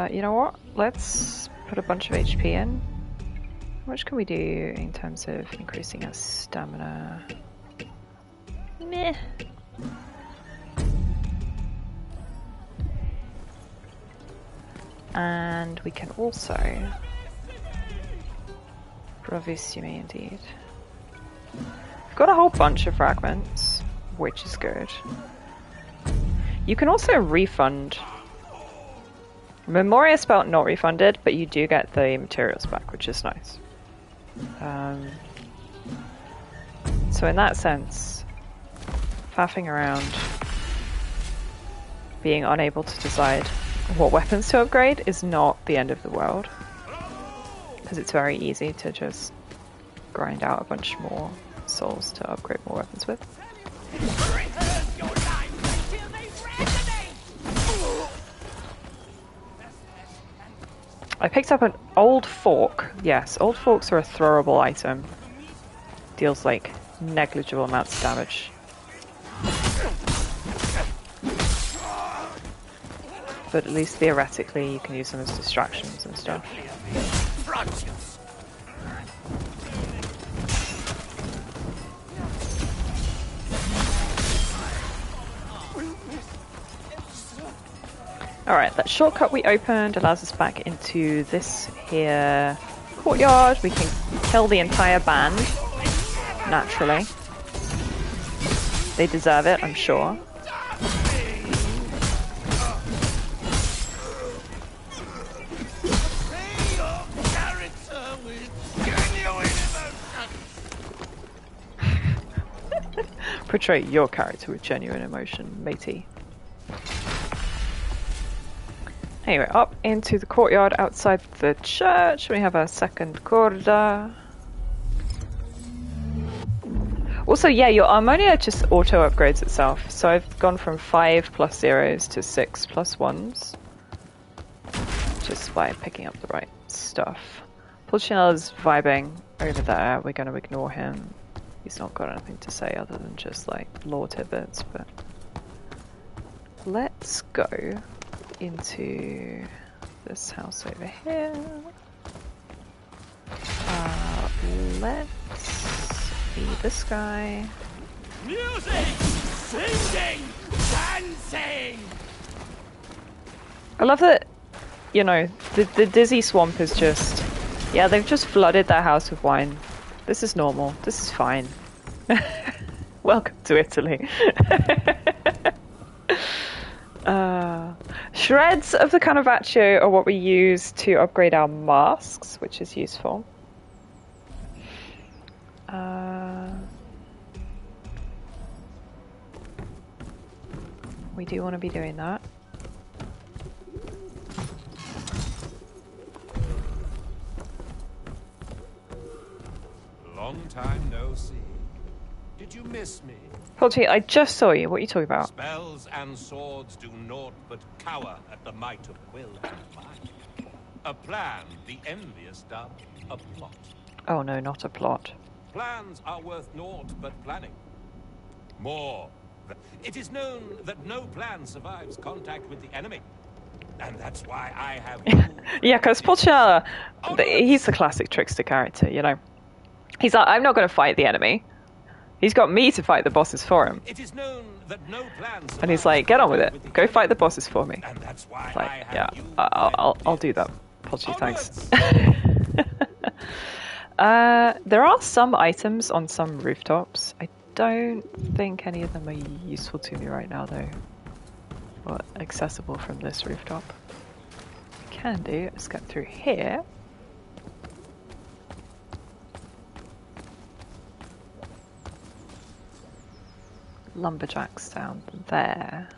You know what? Let's put a bunch of HP in. How much can we do in terms of increasing our stamina? Meh. And we can also... Bravissime indeed. We've got a whole bunch of fragments, which is good. You can also refund. Memoria spell not refunded, but you do get the materials back, which is nice. So in that sense, faffing around, being unable to decide what weapons to upgrade is not the end of the world. Because it's very easy to just grind out a bunch more souls to upgrade more weapons with. I picked up an old fork. Yes, old forks are a throwable item. Deals like negligible amounts of damage. But at least theoretically you can use them as distractions and stuff. Alright, that shortcut we opened allows us back into this here courtyard. We can kill the entire band, naturally. They deserve it, I'm sure. Portray your character with genuine emotion, matey. Anyway, up into the courtyard outside the church. We have our second corda. Also, yeah, your Armonia just auto upgrades itself. So I've gone from 5 plus 0s to 6 plus 1s. Just by picking up the right stuff. Pulcinella's vibing over there. We're going to ignore him. He's not got anything to say other than just like lore tidbits, but let's go into this house over here. Let's be this guy. Music! Singing! Dancing! I love that, you know, the Dizzy Swamp is just... Yeah, they've just flooded their house with wine. This is normal. This is fine. Welcome to Italy. Shreds of the Carnavaccio are what we use to upgrade our masks, which is useful. We do want to be doing that. Long time no see. Did you miss me? Poultry, I just saw you. What are you talking about? Spells and swords do naught but cower at the might of will and might. A plan, the envious dub, a plot. Oh no, not a plot. Plans are worth naught but planning. More. It is known that no plan survives contact with the enemy. And that's why I have you. Yeah, because Poultry, he's the classic trickster character, you know. He's like, I'm not going to fight the enemy. He's got me to fight the bosses for him. It is known that no plan And he's like, get on with it. Go fight the bosses for me. And that's why Like, I yeah, have you. I'll do that. Poultry, thanks. There are some items on some rooftops. I don't think any of them are useful to me right now, though. Or accessible from this rooftop. We can do. Let's get through here. Lumberjacks down there.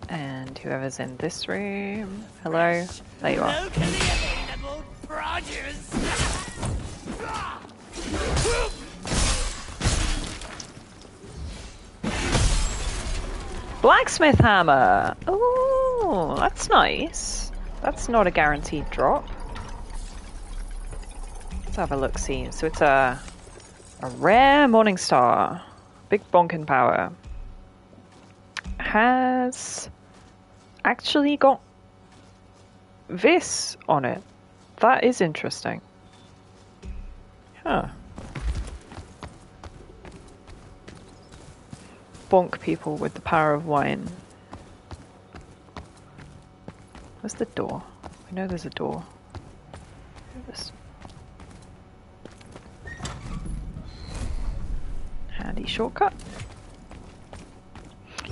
And whoever's in this room. Hello? There you are. Locally available produce. Blacksmith hammer! Oh, that's nice. That's not a guaranteed drop. Let's have a look-see. So it's a rare morning star. Big bonkin power. Has actually got this on it. That is interesting. Huh. Bonk people with the power of wine. Where's the door? I know there's a door. This. Handy shortcut.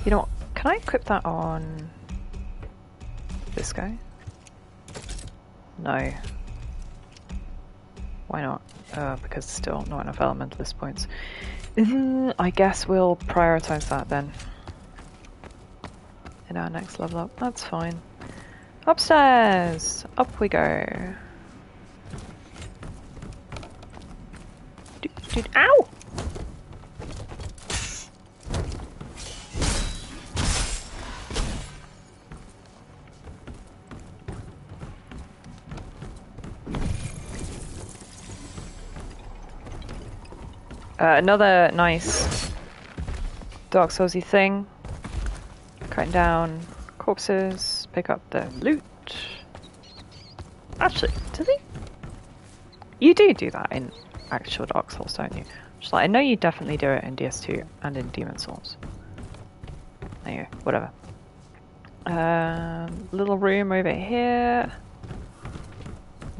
You know what? Can I equip that on this guy? No. Why not? Because still not enough elementalist points. I guess we'll prioritize that then. In our next level up. That's fine. Upstairs! Up we go. Ow! Another nice Dark Soulsy thing. Cutting down corpses, pick up the loot. Actually, do they? You do that in actual Dark Souls, don't you? Just like, I know you definitely do it in DS2 and in Demon Souls. Anyway, whatever. Little room over here.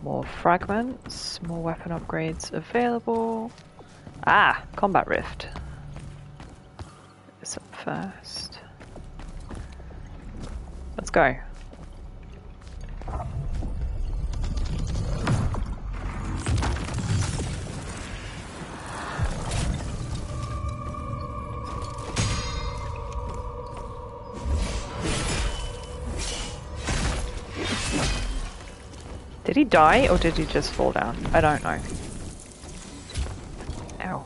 More fragments, more weapon upgrades available. Ah, combat rift. Get this up first. Let's go. Did he die or did he just fall down? I don't know. Ow.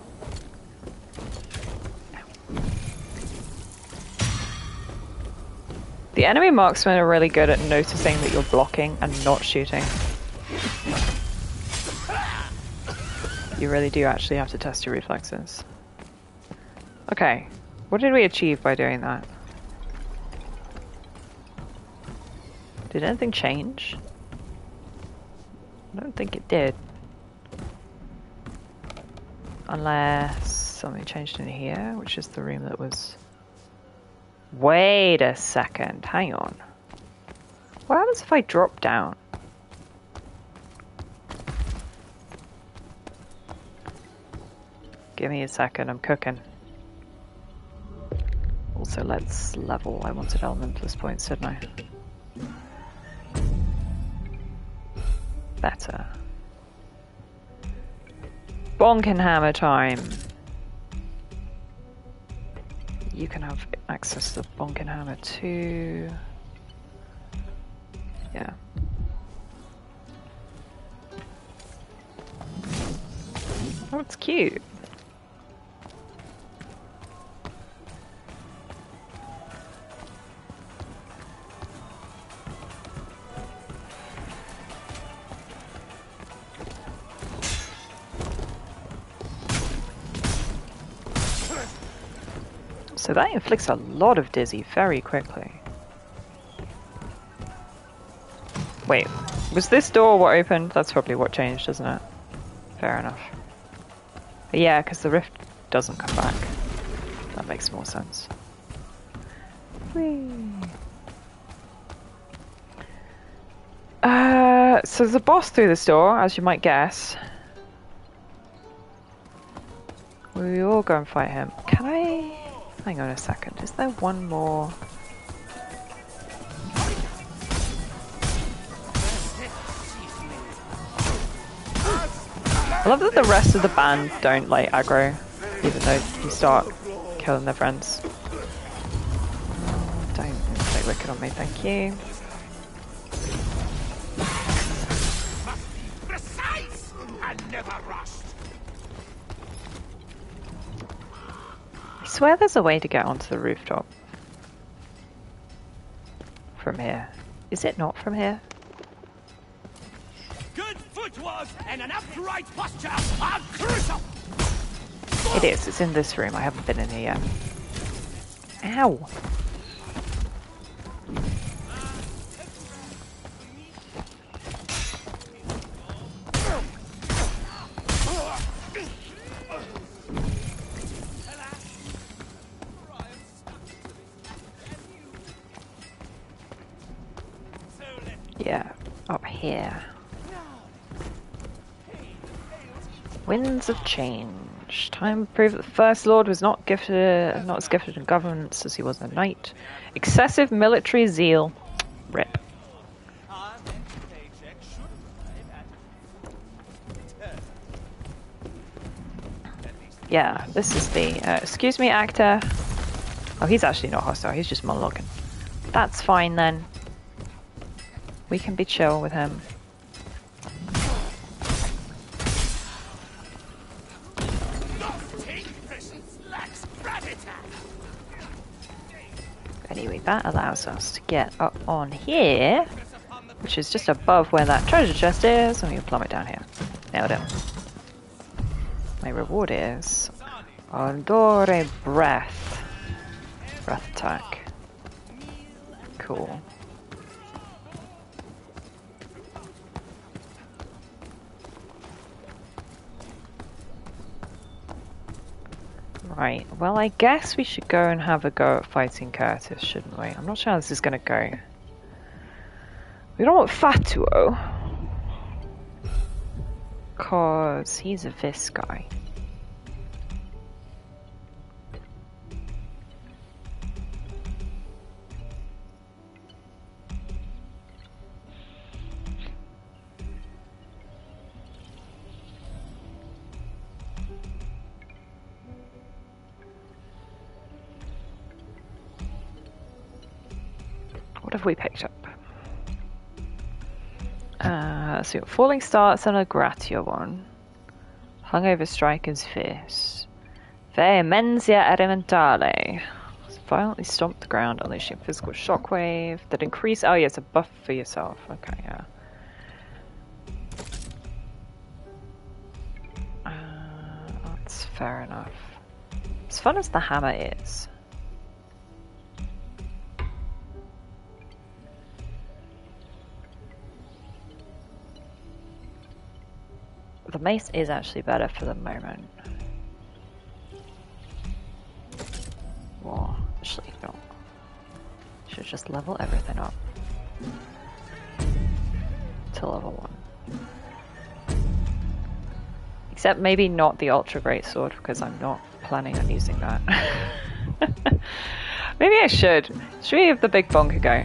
The enemy marksmen are really good at noticing that you're blocking and not shooting. You really do actually have to test your reflexes. Okay, what did we achieve by doing that? Did anything change? I don't think it did. Unless something changed in here, which is the room that was... Wait a second, hang on. What happens if I drop down? Give me a second, I'm cooking. Also, let's level. I wanted elementalist points, didn't I? Better. Bonkin hammer time! You can have access to the bonkin hammer too. Yeah. Oh, it's cute. So that inflicts a lot of dizzy very quickly. Wait, was this door what opened? That's probably what changed, isn't it? Fair enough. But yeah, because the rift doesn't come back. That makes more sense. Whee. So there's a boss through this door, as you might guess. We all go and fight him. Can I... Hang on a second, is there one more? I love that the rest of the band don't like aggro, even though you start killing their friends. Don't play wicked on me, thank you. Precise and never rushed. I swear there's a way to get onto the rooftop. From here. Is it not from here? Good footwork and an upright posture are crucial. It is, it's in this room, I haven't been in here yet. Ow! Yeah, up here. Winds of change. Time to prove that the First Lord was not as gifted in governance as he was a knight. Excessive military zeal. Rip. Yeah, this is the... excuse me, actor. Oh, he's actually not hostile. He's just monologuing. That's fine, then. We can be chill with him. Anyway, that allows us to get up on here, which is just above where that treasure chest is, and we can plummet down here. Nailed it. My reward is Andore Breath. Breath attack. Cool. Right, well I guess we should go and have a go at fighting Curtis, shouldn't we? I'm not sure how this is going to go. We don't want Fatuo. Cause he's a Vis guy. What have we picked up? So falling starts and a gratia one. Hungover strikers fierce. Vehemensia elementale. Violently stomp the ground, unleashing a physical shockwave that increase. Oh, yeah, it's a buff for yourself. Okay, yeah. That's fair enough. As fun as the hammer is. The mace is actually better for the moment. Well, actually, no. Should just level everything up to level 1. Except maybe not the Ultra Great Sword, because I'm not planning on using that. Maybe I should. Should we give the big bonk a go?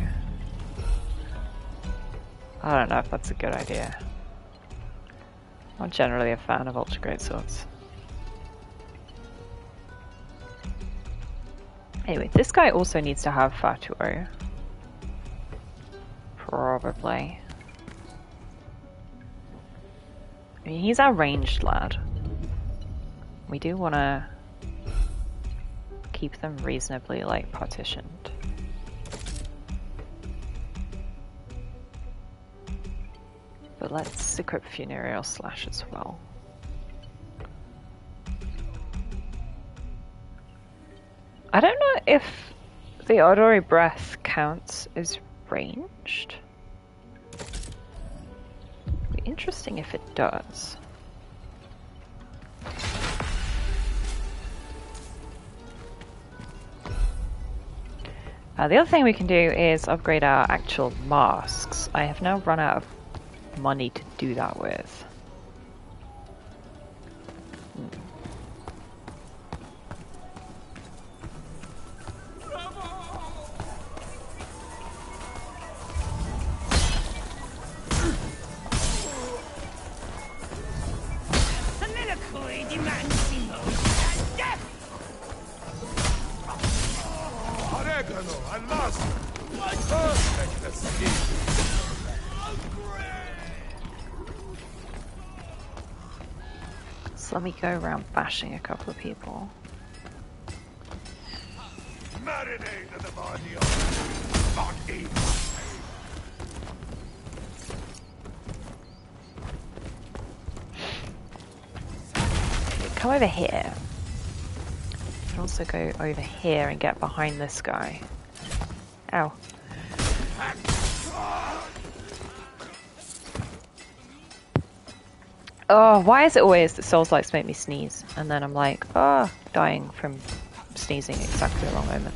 I don't know if that's a good idea. I'm generally a fan of Ultra Great Swords. Anyway, this guy also needs to have Fatuo. Probably. I mean, he's our ranged lad. We do want to keep them reasonably, like, partitioned. But let's equip Funereal Slash as well. I don't know if the auditory breath counts as ranged. Be interesting if it does. The other thing we can do is upgrade our actual masks. I have now run out of money to do that with. Soliloquy demands emotion. Death! Oregano and mustard. Perfect escape. So let me go around bashing a couple of people. Marinate the body of not eat. Come over here. You can also go over here and get behind this guy. Ow. Oh, why is it always that Souls Likes make me sneeze? And then I'm like, oh, dying from sneezing at exactly the wrong moment.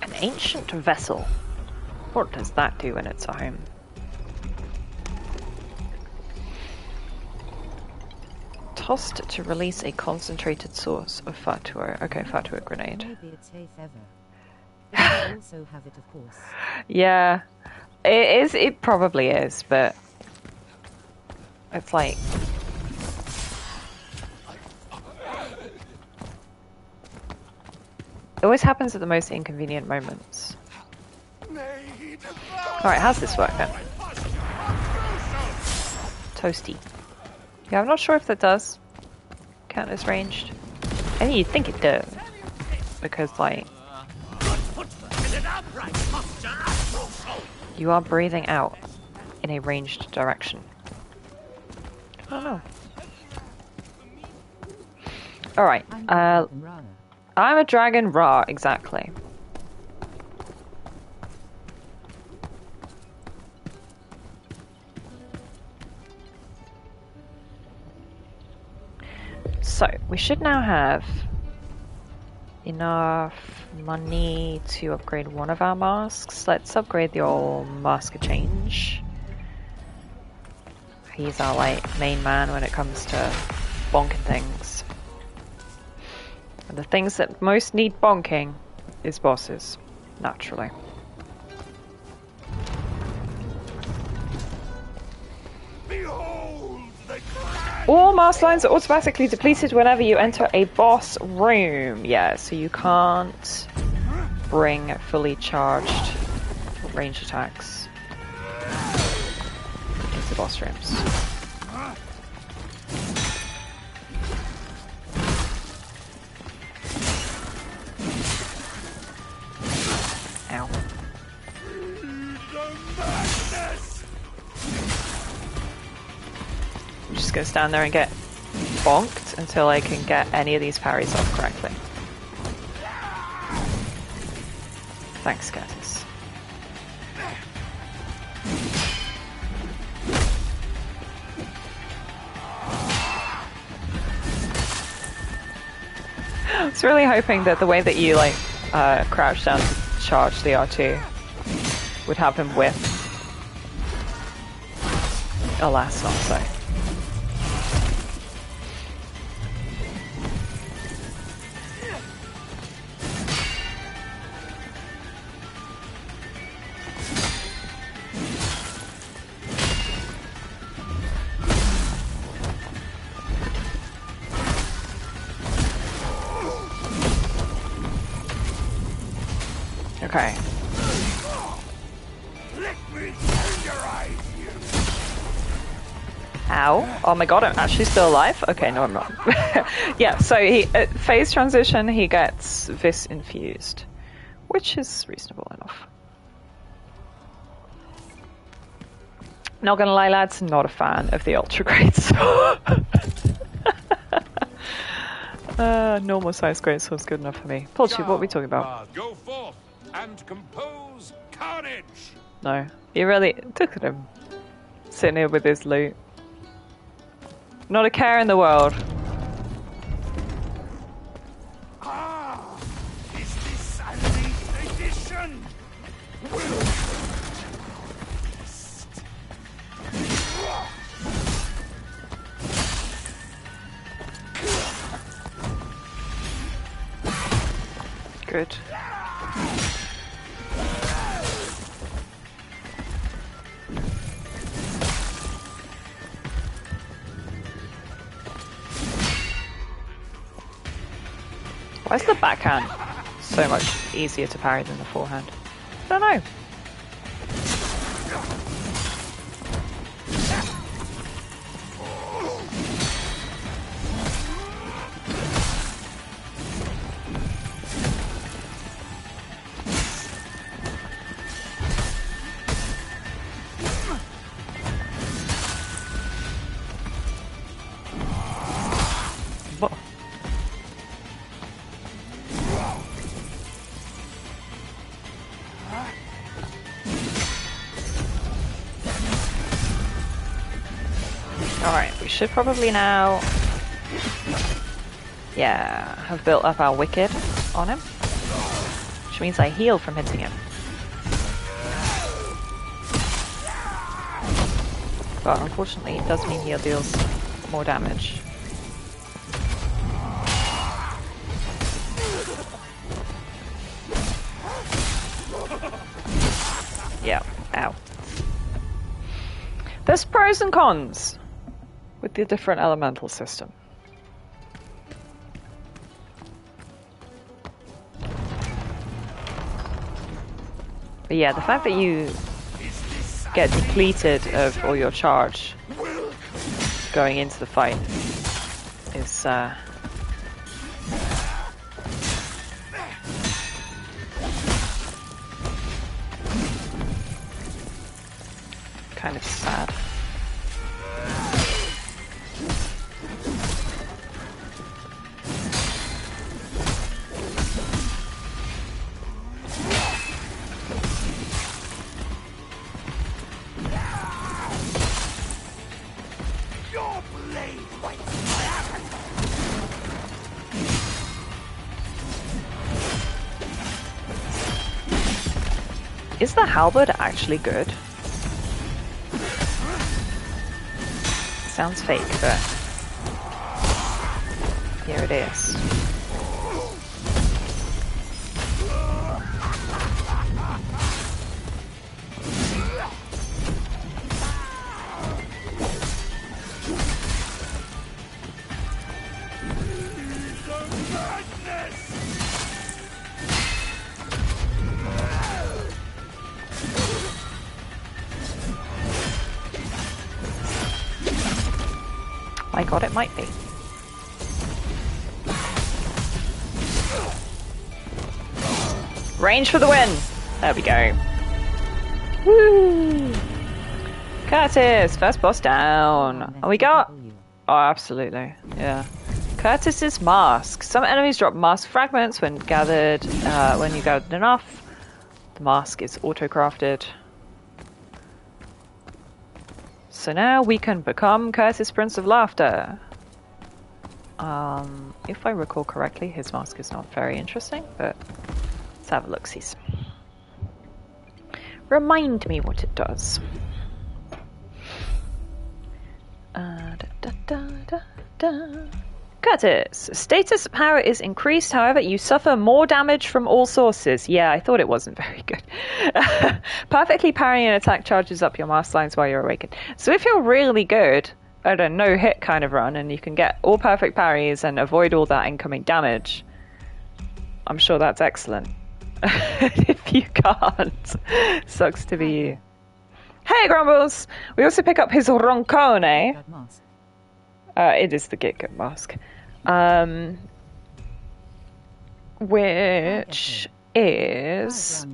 An ancient vessel. What does that do when it's a home? Tossed to release a concentrated source of Fatuo. Okay, Fatuo grenade. Maybe it's safe ever. But you also have it, of course. Yeah, it is. It probably is, but it's like it always happens at the most inconvenient moments. All right, how's this work then? Toasty. Yeah, I'm not sure if that does count as ranged. I mean, you'd think it does, because like you are breathing out in a ranged direction. I don't know. All right. I'm a dragon raw, exactly. So, we should now have enough money to upgrade one of our masks. Let's upgrade the old mask of change. He's our like main man when it comes to bonking things. And the things that most need bonking is bosses, naturally. All mask lines are automatically depleted whenever you enter a boss room. Yeah, so you can't bring fully charged range attacks into boss rooms. Ow. I'm just gonna stand there and get bonked until I can get any of these parries off correctly. Thanks, Curtis. I was really hoping that the way that you like crouch down to charge the R2 would have him whip. Alas, not so. Okay. Let me tenderize you. Ow. Oh my god, I'm actually still alive? Okay, no I'm not. Yeah, so he phase transition, he gets Vis infused, which is reasonable enough. Not gonna lie, lads, not a fan of the Ultra Greatsword. Normal size Greatsword's good enough for me. Pulchi, what are we talking about? Go forth and compose carnage! No. You really... Look at him. Sitting here with his loot. Not a care in the world. Ah! Is this a late edition? Good. Why is the backhand so much easier to parry than the forehand? I don't know. What? Alright, we should probably now... Yeah, have built up our Wicked on him. Which means I heal from hitting him. But unfortunately it does mean heal deals more damage. Yeah, ow. There's pros and cons with the different elemental system. But yeah, the fact that you get depleted of all your charge going into the fight is kind of sad. Your blade waits. Is the halberd actually good? Sounds fake, but here it is. My god, it might be. Range for the win! There we go. Woo! Curtis, first boss down. And we got... Oh, absolutely. Yeah. Curtis's mask. Some enemies drop mask fragments when gathered, when you gathered enough. The mask is auto-crafted. So now we can become Curtis, Prince of Laughter. If I recall correctly, his mask is not very interesting, but let's have a look-see. Remind me what it does. Curtis, status power is increased, however, you suffer more damage from all sources. Yeah, I thought it wasn't very good. Perfectly parrying an attack charges up your mask lines while you're awakened. So if you're really good at a no-hit kind of run, and you can get all perfect parries and avoid all that incoming damage, I'm sure that's excellent. If you can't, sucks to be you. Hey, Grumbles! We also pick up his roncone. That mask. It is the Gitgut mask. Which is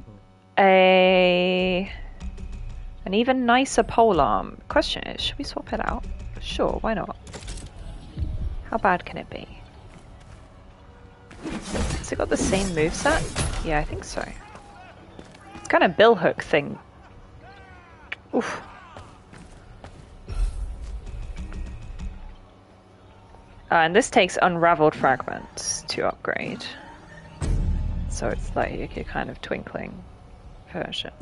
an even nicer polearm. Question is, should we swap it out? Sure, why not? How bad can it be? Has it got the same moveset? Yeah, I think so. It's kind of billhook thing. Oof. And this takes unraveled fragments to upgrade. So it's like a kind of twinkling version.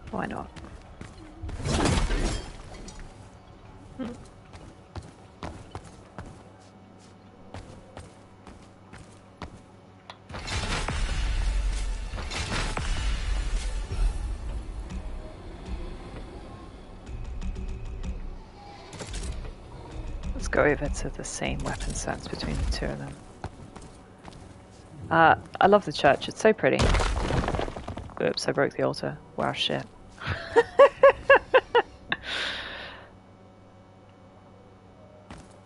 Why not? Let's go over to the same weapon sets between the two of them. I love the church, it's so pretty. Oops, I broke the altar. Wow, shit.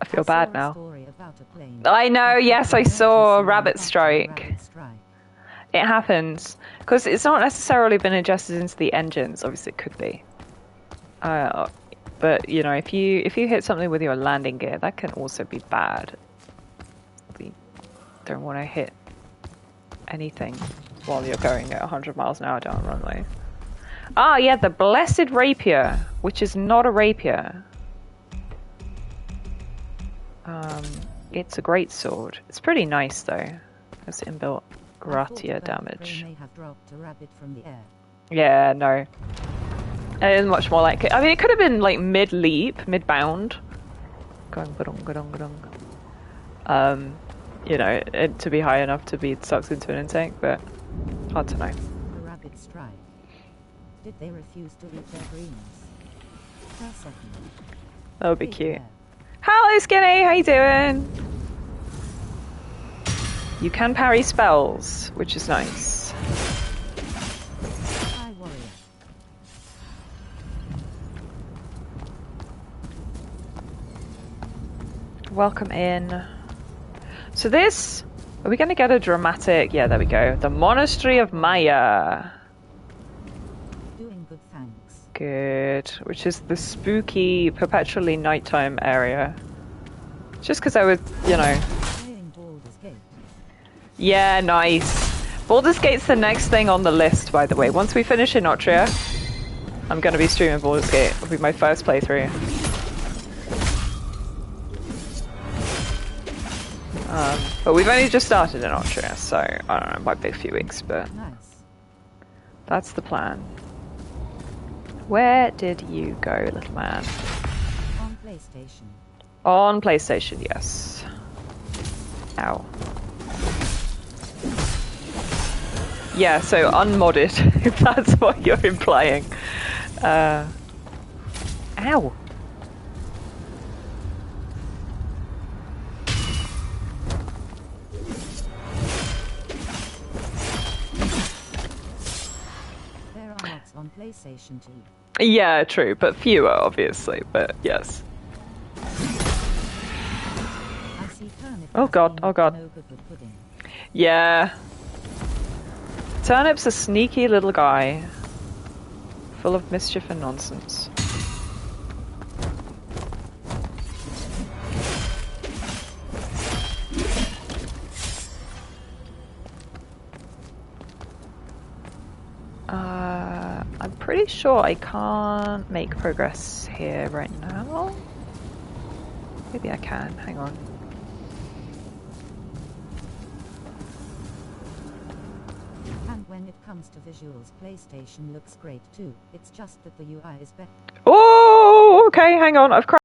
I feel bad now. I know, yes, I saw Rabbit Strike. It happens. Because it's not necessarily been ingested into the engines. Obviously it could be. But, you know, if you hit something with your landing gear, that can also be bad. You don't want to hit anything while you're going at 100 miles an hour down a runway. Ah, yeah, the Blessed Rapier, which is not a rapier. It's a great sword. It's pretty nice though. It's inbuilt gratia damage. May have dropped a rabbit from the air. Yeah, no. It is much more like it. I mean, it could have been like mid-leap, mid-bound. Going ba-dong, ga-dong, ga-dong. You know, to be high enough to be sucked into an intake, but hard to know. The rabbit strike. Did they refuse to eat their greens? For a second. That would be cute. Hello, Skinny. How you doing? You can parry spells, which is nice. Hi, warrior. Welcome in. So this, are we going to get a dramatic? Yeah, there we go. The Monastery of Maya. Doing good, thanks. Good. Which is the spooky, perpetually nighttime area. Just because I was, you know. Playing Baldur's Gate. Yeah, nice. Baldur's Gate's the next thing on the list, by the way. Once we finish Enotria, I'm going to be streaming Baldur's Gate. It'll be my first playthrough. But we've only just started Enotria, so I don't know, it might be a few weeks, but Nice. that's the plan. Where did you go, little man? On PlayStation. On PlayStation, yes. Ow. Yeah, so unmodded, if that's what you're implying. Ow. There are mods on PlayStation too. Yeah, true, but fewer, obviously, but yes. I see turnip. Oh god, oh god. No good with pudding. Yeah. Turnip's a sneaky little guy. Full of mischief and nonsense. I'm pretty sure I can't make progress here right now. Maybe I can, hang on. And when it comes to visuals, PlayStation looks great too. It's just that the UI is better. Oh, okay, hang on, I've